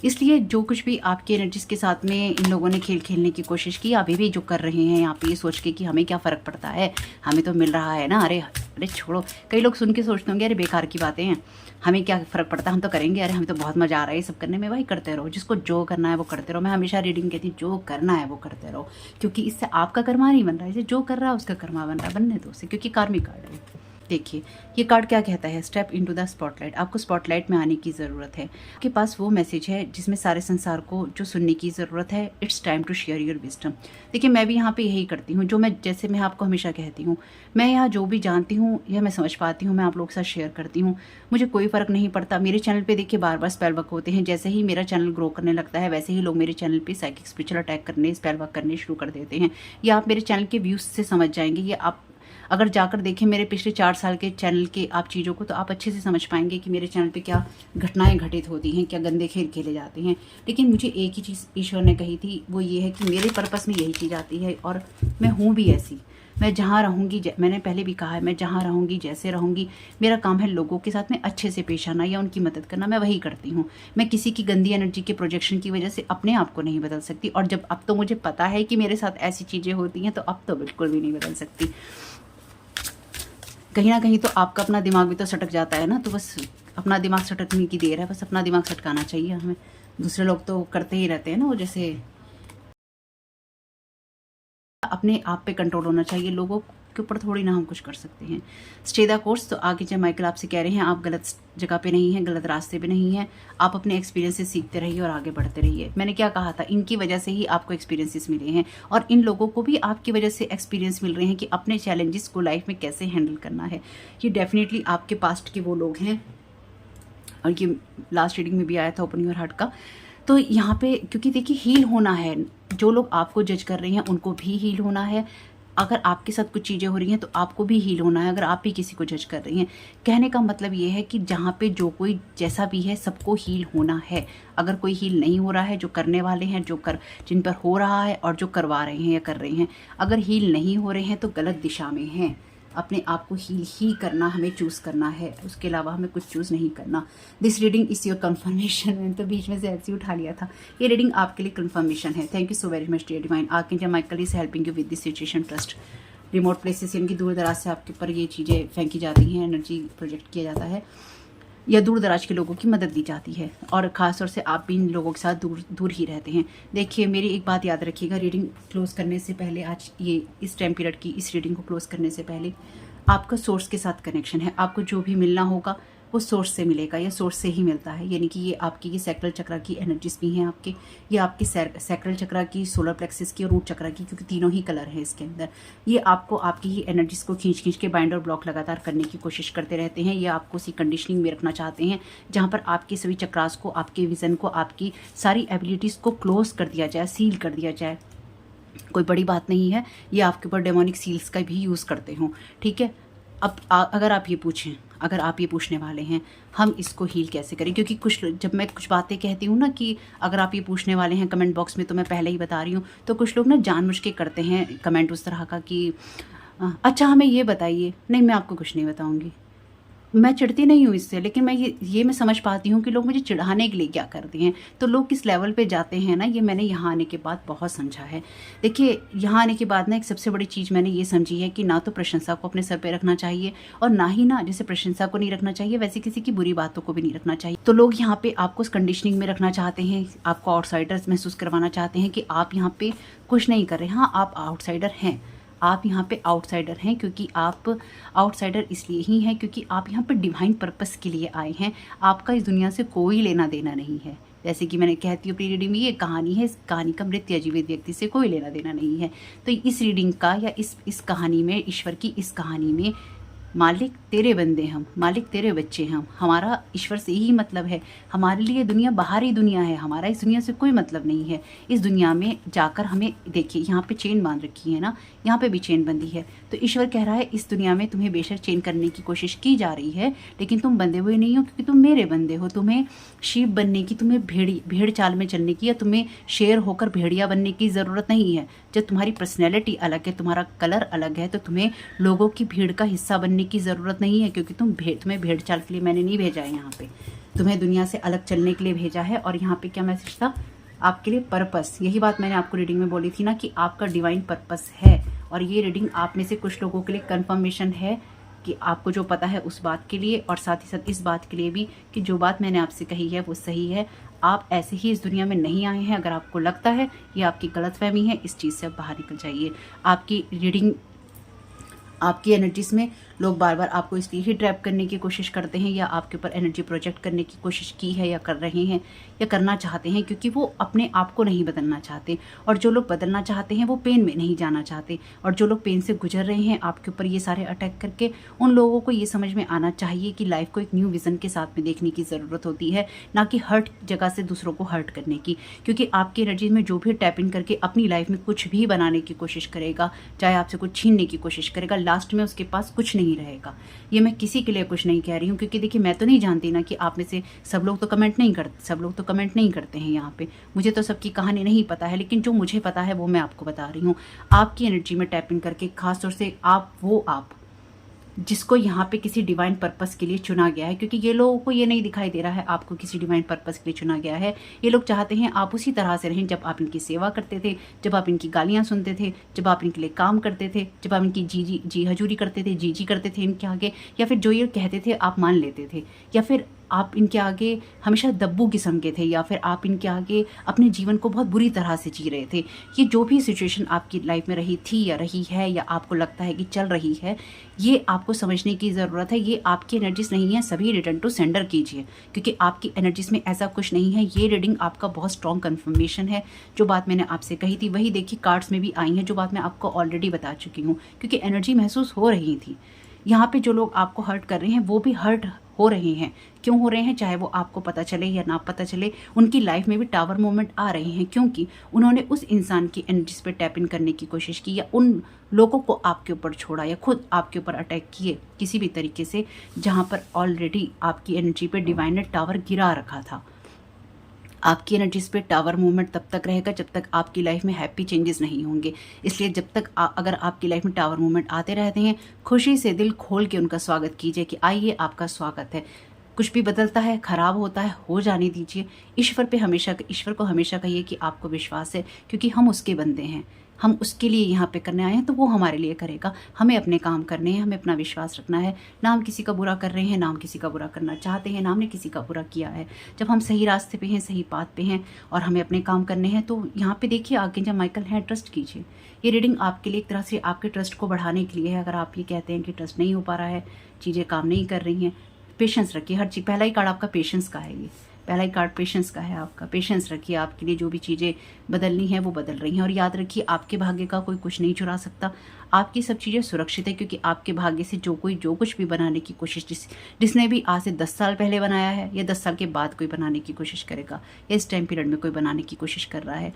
S1: इसलिए जो कुछ भी आपकी एनर्जीज के साथ में इन लोगों ने खेल खेलने की कोशिश की, अभी भी जो कर रहे हैं यहाँ पे ये सोच के कि हमें क्या फ़र्क पड़ता है, हमें तो मिल रहा है ना, अरे छोड़ो। कई लोग सुन के सोचते होंगे अरे बेकार की बातें हैं, हमें क्या फ़र्क पड़ता है, हम तो करेंगे, अरे हमें तो बहुत मज़ा आ रहा है ये सब करने में। भाई करते रहो, जिसको जो करना है वो करते रहो। मैं हमेशा रीडिंग कहती हूँ जो करना है वो करते रहो, क्योंकि इससे आपका कर्मा नहीं बन रहा है, इसे जो कर रहा है उसका कर्मा बन रहा है, बनने दो उसे, क्योंकि कार्मिक कार्ड है। देखिए ये कार्ड क्या कहता है, स्टेप इनटू द स्पॉटलाइट। आपको स्पॉटलाइट में आने की ज़रूरत है। आपके पास वो मैसेज है जिसमें सारे संसार को जो सुनने की ज़रूरत है। It's time to share your wisdom. देखिए मैं भी यहाँ पे यही करती हूँ, जो मैं जैसे मैं आपको हमेशा कहती हूँ, मैं यहाँ जो भी जानती हूँ या मैं समझ पाती हूँ मैं आप लोगों के साथ शेयर करती हूँ। मुझे कोई फ़र्क नहीं पड़ता। मेरे चैनल पर देखिए बार बार स्पेल वर्क होते हैं, जैसे ही मेरा चैनल ग्रो करने लगता है वैसे ही लोग मेरे चैनल पर साइकिक स्पिरिचुअल अटैक करने, स्पेल वर्क करने शुरू कर देते हैं। या आप मेरे चैनल के व्यूज़ से समझ जाएंगे, या अगर जाकर देखें मेरे पिछले 4 साल के चैनल के आप चीज़ों को, तो आप अच्छे से समझ पाएंगे कि मेरे चैनल पे क्या घटनाएं घटित होती हैं, क्या गंदे खेल खेले जाते हैं। लेकिन मुझे एक ही चीज़ ईश्वर ने कही थी, वो ये है कि मेरे पर्पस में यही चीज़ आती है, और मैं हूँ भी ऐसी। मैं जहाँ रहूँगी, मैंने पहले भी कहा है, मैं जहाँ रहूँगी, जैसे रहूँगी, मेरा काम है लोगों के साथ में अच्छे से पेश आना या उनकी मदद करना, मैं वही करती हूँ। मैं किसी की गंदी एनर्जी के प्रोजेक्शन की वजह से अपने आप को नहीं बदल सकती, और जब अब तो मुझे पता है कि मेरे साथ ऐसी चीज़ें होती हैं, तो अब तो बिल्कुल भी नहीं बदल सकती। कहीं ना कहीं तो आपका अपना दिमाग भी तो सटक जाता है ना, तो बस अपना दिमाग सटकने की देर है, बस अपना दिमाग सटकाना चाहिए हमें। दूसरे लोग तो करते ही रहते हैं ना, वो जैसे अपने आप पे कंट्रोल होना चाहिए, लोगों के ऊपर थोड़ी ना हम कुछ कर सकते हैं। Stay the course. तो आगे जब माइकल आपसे कह रहे हैं आप गलत जगह पे नहीं हैं, गलत रास्ते पे नहीं हैं, आप अपने एक्सपीरियंस से सीखते रहिए और आगे बढ़ते रहिए। मैंने क्या कहा था, इनकी वजह से ही आपको एक्सपीरियंसेस मिले हैं, और इन लोगों को भी आपकी वजह से एक्सपीरियंस मिल रहे हैं कि अपने चैलेंजेस को लाइफ में कैसे हैंडल करना है। ये डेफिनेटली आपके पास्ट के वो लोग हैं, और ये लास्ट रीडिंग में भी आया था ओपन योर हार्ट का। तो यहाँ पे क्योंकि देखिए हील होना है, जो लोग आपको जज कर रहे हैं उनको भी हील होना है। अगर आपके साथ कुछ चीज़ें हो रही हैं तो आपको भी हील होना है, अगर आप भी किसी को जज कर रही हैं। कहने का मतलब ये है कि जहाँ पे जो कोई जैसा भी है सबको हील होना है। अगर कोई हील नहीं हो रहा है, जो करने वाले हैं, जिन पर हो रहा है और जो करवा रहे हैं या कर रहे हैं, अगर हील नहीं हो रहे हैं तो गलत दिशा में हैं। अपने आप को हील ही करना हमें चूज़ करना है, उसके अलावा हमें कुछ चूज़ नहीं करना। This reading is your conformation. मैंने तो बीच में से ऐसे ही उठा लिया था, ये रीडिंग आपके लिए कन्फर्मेशन है। Thank you so very much dear divine. Archangel Michael is helping you with this situation. Trust. Remote places यानी कि दूर दराज से आपके ऊपर ये चीज़ें फेंकी जाती हैं, एनर्जी प्रोजेक्ट किया जाता है, या दूर दराज के लोगों की मदद दी जाती है, और ख़ास तौर से आप भी इन लोगों के साथ दूर ही रहते हैं। देखिए मेरी एक बात याद रखिएगा, रीडिंग क्लोज़ करने से पहले, आज ये इस टाइम पीरियड की इस रीडिंग को क्लोज़ करने से पहले, आपका सोर्स के साथ कनेक्शन है। आपको जो भी मिलना होगा वो सोर्स से मिलेगा, या सोर्स से ही मिलता है। यानी कि ये आपकी ये सैक्रल चक्र की एनर्जीज भी हैं आपके, ये आपके सैक्रल चक्र की, सोलर प्लेक्सिस की और रूट चक्र की, क्योंकि तीनों ही कलर हैं इसके अंदर। ये आपको आपकी ही एनर्जीज को खींच के बाइंड और ब्लॉक लगातार करने की कोशिश करते रहते हैं। ये आपको उसी कंडीशनिंग में रखना चाहते हैं जहाँ पर आपके सभी चक्रास को, आपके विजन को, आपकी सारी एबिलिटीज़ को क्लोज कर दिया जाए, सील कर दिया जाए। कोई बड़ी बात नहीं है, ये आपके ऊपर डेमोनिक सील्स का भी यूज़ करते हों, ठीक है। अब अगर आप ये पूछें, अगर आप ये पूछने वाले हैं हम इसको हील कैसे करें, क्योंकि जब मैं कुछ बातें कहती हूँ ना कि अगर आप ये पूछने वाले हैं कमेंट बॉक्स में, तो मैं पहले ही बता रही हूँ, तो कुछ लोग ना जानबूझ के करते हैं कमेंट उस तरह का कि अच्छा हमें ये बताइए। नहीं, मैं आपको कुछ नहीं बताऊँगी, मैं चिढ़ती नहीं हूँ इससे, लेकिन मैं ये मैं समझ पाती हूँ कि लोग मुझे चिढ़ाने के लिए क्या करते हैं, तो लोग किस लेवल पे जाते हैं ना, ये मैंने यहाँ आने के बाद बहुत समझा है। देखिए यहाँ आने के बाद ना एक सबसे बड़ी चीज़ मैंने ये समझी है कि ना तो प्रशंसा को अपने सर पे रखना चाहिए, और ना ही ना जैसे प्रशंसा को नहीं रखना चाहिए वैसे किसी की बुरी बातों को भी नहीं रखना चाहिए। तो लोग यहाँ पे आपको कंडीशनिंग में रखना चाहते हैं, आपको आउटसाइडर्स महसूस करवाना चाहते हैं कि आप यहाँ पे कुछ नहीं कर रहे। हाँ, आप आउटसाइडर हैं, आप यहाँ पे आउटसाइडर हैं, क्योंकि आप आउटसाइडर इसलिए ही हैं क्योंकि आप यहाँ पे डिवाइन पर्पस के लिए आए हैं। आपका इस दुनिया से कोई लेना देना नहीं है। जैसे कि मैंने कहती हूँ अपनी रीडिंग में, ये कहानी है, इस कहानी का मृत या जीवित व्यक्ति से कोई लेना देना नहीं है। तो इस रीडिंग का या इस कहानी में, ईश्वर की इस कहानी में, मालिक तेरे बंदे हम, मालिक तेरे बच्चे हम, हमारा ईश्वर से ही मतलब है। हमारे लिए दुनिया बाहरी दुनिया है, हमारा इस दुनिया से कोई मतलब नहीं है। इस दुनिया में जाकर हमें, देखिए यहाँ पे चेन बांध रखी है ना, यहाँ पे भी चेन बंदी है। तो ईश्वर कह रहा है इस दुनिया में तुम्हें बेशक चेन करने की कोशिश की जा रही है, लेकिन तुम बंधे हुए नहीं हो, क्योंकि तुम मेरे बंदे हो। तुम्हें शीप बनने की, तुम्हें भेड़ चाल में चलने की, या तुम्हें शेर होकर भेड़िया बनने की ज़रूरत नहीं है। जब तुम्हारी पर्सनैलिटी अलग है, तुम्हारा कलर अलग है, तो तुम्हें लोगों की भीड़ का हिस्सा बनने की ज़रूरत नहीं है, क्योंकि तुम्हें भेड़ चाल के लिए मैंने नहीं भेजा है। यहाँ पे तुम्हें दुनिया से अलग चलने के लिए भेजा है। और यहाँ पे क्या मैसेज था आपके लिए? पर्पस। यही बात मैंने आपको रीडिंग में बोली थी ना कि आपका डिवाइन पर्पस है। और ये रीडिंग आप में से कुछ लोगों के लिए कंफर्मेशन है कि आपको जो पता है उस बात के लिए, और साथ ही साथ इस बात के लिए भी कि जो बात मैंने आपसे कही है वो सही है। आप ऐसे ही इस दुनिया में नहीं आए हैं। अगर आपको लगता है ये आपकी गलतफहमी है, इस चीज़ से आप बाहर निकल जाइए। आपकी रीडिंग, आपकी एनर्जीज में लोग बार बार आपको इसलिए ही ट्रैप करने की कोशिश करते हैं या आपके ऊपर एनर्जी प्रोजेक्ट करने की कोशिश की है या कर रहे हैं या करना चाहते हैं, क्योंकि वो अपने आप को नहीं बदलना चाहते। और जो लोग बदलना चाहते हैं वो पेन में नहीं जाना चाहते, और जो लोग पेन से गुजर रहे हैं आपके ऊपर ये सारे अटैक करके, उन लोगों को ये समझ में आना चाहिए कि लाइफ को एक न्यू विजन के साथ में देखने की ज़रूरत होती है, ना कि हर्ट जगह से दूसरों को हर्ट करने की। क्योंकि आपकी एनर्जी में जो भी टैप इन करके अपनी लाइफ में कुछ भी बनाने की कोशिश करेगा, चाहे आपसे कुछ छीनने की कोशिश करेगा, लास्ट में उसके पास कुछ नहीं रहेगा। ये मैं किसी के लिए कुछ नहीं कह रही हूँ, क्योंकि देखिए मैं तो नहीं जानती ना कि आप में से सब लोग तो कमेंट नहीं करते हैं यहाँ पे। मुझे तो सबकी कहानी नहीं पता है, लेकिन जो मुझे पता है वो मैं आपको बता रही हूँ। आपकी एनर्जी में टैप इन करके खासतौर से आप जिसको यहाँ पे किसी डिवाइन पर्पस के लिए चुना गया है, क्योंकि ये लोगों को ये नहीं दिखाई दे रहा है आपको किसी डिवाइन पर्पस के लिए चुना गया है। ये लोग चाहते हैं आप उसी तरह से रहें जब आप इनकी सेवा करते थे, जब आप इनकी गालियाँ सुनते थे, जब आप इनके लिए काम करते थे, जब आप इनकी जी हजूरी करते थे, जी करते थे इनके आगे, या फिर जो ये कहते थे आप मान लेते थे, या फिर आप इनके आगे हमेशा दब्बू किस्म के थे, या फिर आप इनके आगे अपने जीवन को बहुत बुरी तरह से जी रहे थे। ये जो भी सिचुएशन आपकी लाइफ में रही थी या रही है या आपको लगता है कि चल रही है, ये आपको समझने की ज़रूरत है। ये आपकी एनर्जीज नहीं है, सभी रिटर्न टू सेंडर कीजिए, क्योंकि आपकी एनर्जीज में ऐसा कुछ नहीं है। ये रीडिंग आपका बहुत स्ट्रॉन्ग कन्फर्मेशन है। जो बात मैंने आपसे कही थी वही देखिए कार्ड्स में भी आई है, जो बात मैं आपको ऑलरेडी बता चुकी हूँ, क्योंकि एनर्जी महसूस हो रही थी। यहाँ पे जो लोग आपको हर्ट कर रहे हैं वो भी हर्ट हो रहे हैं। क्यों हो रहे हैं, चाहे वो आपको पता चले या ना पता चले, उनकी लाइफ में भी टावर मोमेंट आ रहे हैं, क्योंकि उन्होंने उस इंसान की एनर्जीज पे टैप इन करने की कोशिश की, या उन लोगों को आपके ऊपर छोड़ा, या खुद आपके ऊपर अटैक किए किसी भी तरीके से, जहाँ पर ऑलरेडी आपकी एनर्जी पे डिवाइन ने टावर गिरा रखा था। आपकी एनर्जीज पे टावर मूवमेंट तब तक रहेगा जब तक आपकी लाइफ में हैप्पी चेंजेस नहीं होंगे। इसलिए जब तक अगर आपकी लाइफ में टावर मूवमेंट आते रहते हैं, खुशी से दिल खोल के उनका स्वागत कीजिए कि आइए आपका स्वागत है। कुछ भी बदलता है, खराब होता है, हो जाने दीजिए। ईश्वर को हमेशा कहिए कि आपको विश्वास है, क्योंकि हम उसके बंदे हैं, हम उसके लिए यहाँ पे करने आए हैं, तो वो हमारे लिए करेगा। हमें अपने काम करने हैं, हमें अपना विश्वास रखना है। ना हम किसी का बुरा कर रहे हैं, ना हम किसी का बुरा करना चाहते हैं, ना हमने किसी का बुरा किया है। जब हम सही रास्ते पे हैं, सही बात पे हैं और हमें अपने काम करने हैं, तो यहाँ पे देखिए आर्कएंजल माइकल है, ट्रस्ट कीजिए। ये रीडिंग आपके लिए एक तरह से आपके ट्रस्ट को बढ़ाने के लिए है। अगर आप ये कहते हैं कि ट्रस्ट नहीं हो पा रहा है, चीज़ें काम नहीं कर रही हैं, पेशेंस रखिए। हर चीज़, पहला ही कार्ड आपका पेशेंस का है, ये पहला ही कार्ड पेशेंस का है आपका। पेशेंस रखिए, आपके लिए जो भी चीज़ें बदलनी है वो बदल रही हैं। और याद रखिए आपके भाग्य का कोई कुछ नहीं चुरा सकता। आपकी सब चीज़ें सुरक्षित है, क्योंकि आपके भाग्य से जो कुछ भी बनाने की कोशिश, जिसने भी आज से 10 साल पहले बनाया है या 10 साल के बाद कोई बनाने की कोशिश करेगा, या इस टाइम पीरियड में कोई बनाने की कोशिश कर रहा है,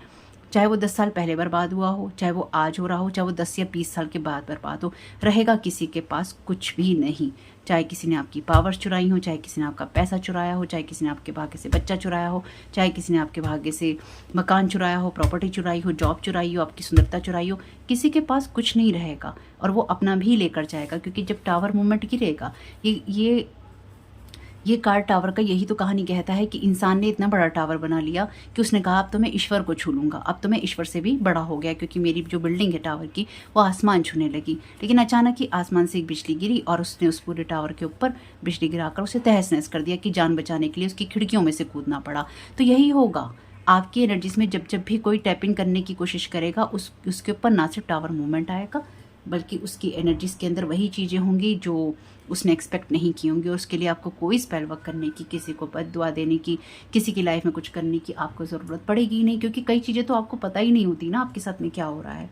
S1: चाहे वो 10 साल पहले बर्बाद हुआ हो, चाहे वो आज हो रहा हो, चाहे वो 10 या 20 साल के बाद बर्बाद हो, रहेगा किसी के पास कुछ भी नहीं। चाहे किसी ने आपकी पावर्स चुराई हो, चाहे किसी ने आपका पैसा चुराया हो, चाहे किसी ने आपके भाग्य से बच्चा चुराया हो, चाहे किसी ने आपके भाग्य से मकान चुराया हो, प्रॉपर्टी चुराई हो, जॉब चुराई हो, आपकी सुंदरता चुराई हो, किसी के पास कुछ नहीं रहेगा। और वो अपना भी लेकर जाएगा, क्योंकि जब टावर मूवमेंट गिरेगा, ये कार्ड टावर का यही तो कहानी कहता है कि इंसान ने इतना बड़ा टावर बना लिया कि उसने कहा अब तो मैं ईश्वर को छू लूँगा, अब तो मैं ईश्वर से भी बड़ा हो गया, क्योंकि मेरी जो बिल्डिंग है टावर की वो आसमान छूने लगी। लेकिन अचानक ही आसमान से एक बिजली गिरी और उसने उस पूरे टावर के ऊपर बिजली गिराकर उसे तहस नहस कर दिया, कि जान बचाने के लिए उसकी खिड़कियों में से कूदना पड़ा। तो यही होगा आपकी एनर्जीज में, जब भी कोई टैप इन करने की कोशिश करेगा, उसके ऊपर ना सिर्फ टावर मूवमेंट आएगा, बल्कि उसकी एनर्जीज के अंदर वही चीज़ें होंगी जो उसने एक्सपेक्ट नहीं की होंगी। और उसके लिए आपको कोई स्पेल वर्क करने की, किसी को बद्दुआ देने की, किसी की लाइफ में कुछ करने की आपको ज़रूरत पड़ेगी ही नहीं, क्योंकि कई चीज़ें तो आपको पता ही नहीं होती ना आपके साथ में क्या हो रहा है।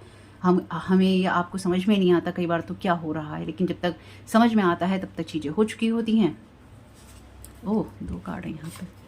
S1: हमें या आपको समझ में नहीं आता कई बार तो क्या हो रहा है, लेकिन जब तक समझ में आता है तब तक चीज़ें हो चुकी होती हैं। ओह, 2 कार्ड है यहाँ पे।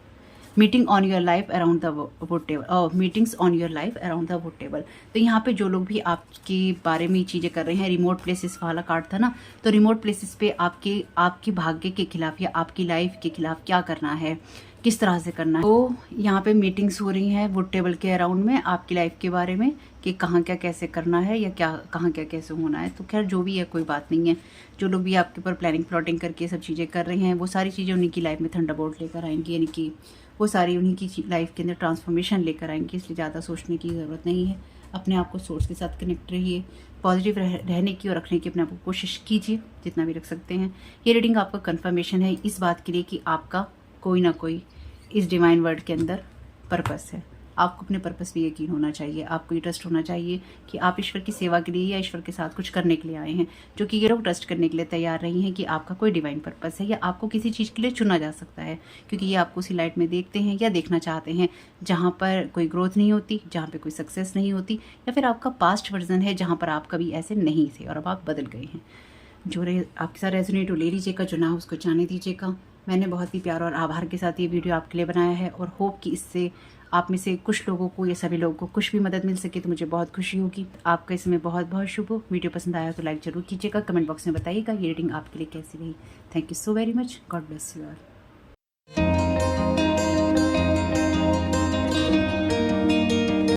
S1: Meeting on your life around the wood table, meetings on your life around the wood table. तो यहाँ पे जो लोग भी आपके बारे में चीज़ें कर रहे हैं, रिमोट प्लेसेस वाला कार्ड था ना, तो रिमोट प्लेसेस पे आपके भाग्य के खिलाफ या आपकी लाइफ के खिलाफ क्या करना है, किस तरह से करना है। तो यहाँ पे मीटिंग्स हो रही हैं वुड टेबल के अराउंड में आपकी लाइफ के बारे में, कि कहाँ क्या कैसे करना है या कहाँ क्या कैसे होना है। तो खैर जो भी है कोई बात नहीं है। जो लोग भी आपके ऊपर प्लानिंग प्लॉटिंग करके सब चीज़ें कर रहे हैं, वो सारी चीज़ें उन्हीं की लाइफ में थंडरबोल्ट लेकर आएंगी, यानी कि वो सारी उन्हीं की लाइफ के अंदर ट्रांसफॉर्मेशन लेकर आएंगे। इसलिए ज़्यादा सोचने की ज़रूरत नहीं है। अपने आप को सोर्स के साथ कनेक्ट रहिए, पॉजिटिव रहने की और रखने की अपने आप को कोशिश कीजिए जितना भी रख सकते हैं। ये रीडिंग आपका कंफर्मेशन है इस बात के लिए कि आपका कोई ना कोई इस डिवाइन वर्ड के अंदर पर्पस है। आपको अपने पर्पस पे यकीन होना चाहिए, आपको ये ट्रस्ट होना चाहिए कि आप ईश्वर की सेवा के लिए या ईश्वर के साथ कुछ करने के लिए आए हैं, जो कि ये लोग ट्रस्ट करने के लिए तैयार रही हैं कि आपका कोई डिवाइन पर्पस है या आपको किसी चीज़ के लिए चुना जा सकता है, क्योंकि ये आपको उसी लाइट में देखते हैं या देखना चाहते हैं जहाँ पर कोई ग्रोथ नहीं होती, जहाँ पर कोई सक्सेस नहीं होती, या फिर आपका पास्ट वर्जन है जहाँ पर आप कभी ऐसे नहीं थे और अब आप बदल गए हैं। जो आपके साथ रेजोनेट हो ले लीजिएगा, जो ना हो उसको जाने दीजिएगा। मैंने बहुत ही प्यार और आभार के साथ ये वीडियो आपके लिए बनाया है और होप कि इससे आप में से कुछ लोगों को या सभी लोगों को कुछ भी मदद मिल सके तो मुझे बहुत खुशी होगी। आपका इसमें बहुत बहुत शुभ हो। वीडियो पसंद आया तो लाइक ज़रूर कीजिएगा, कमेंट बॉक्स में बताइएगा ये रीडिंग आपके लिए कैसी रही। Thank you so very much. God bless you all.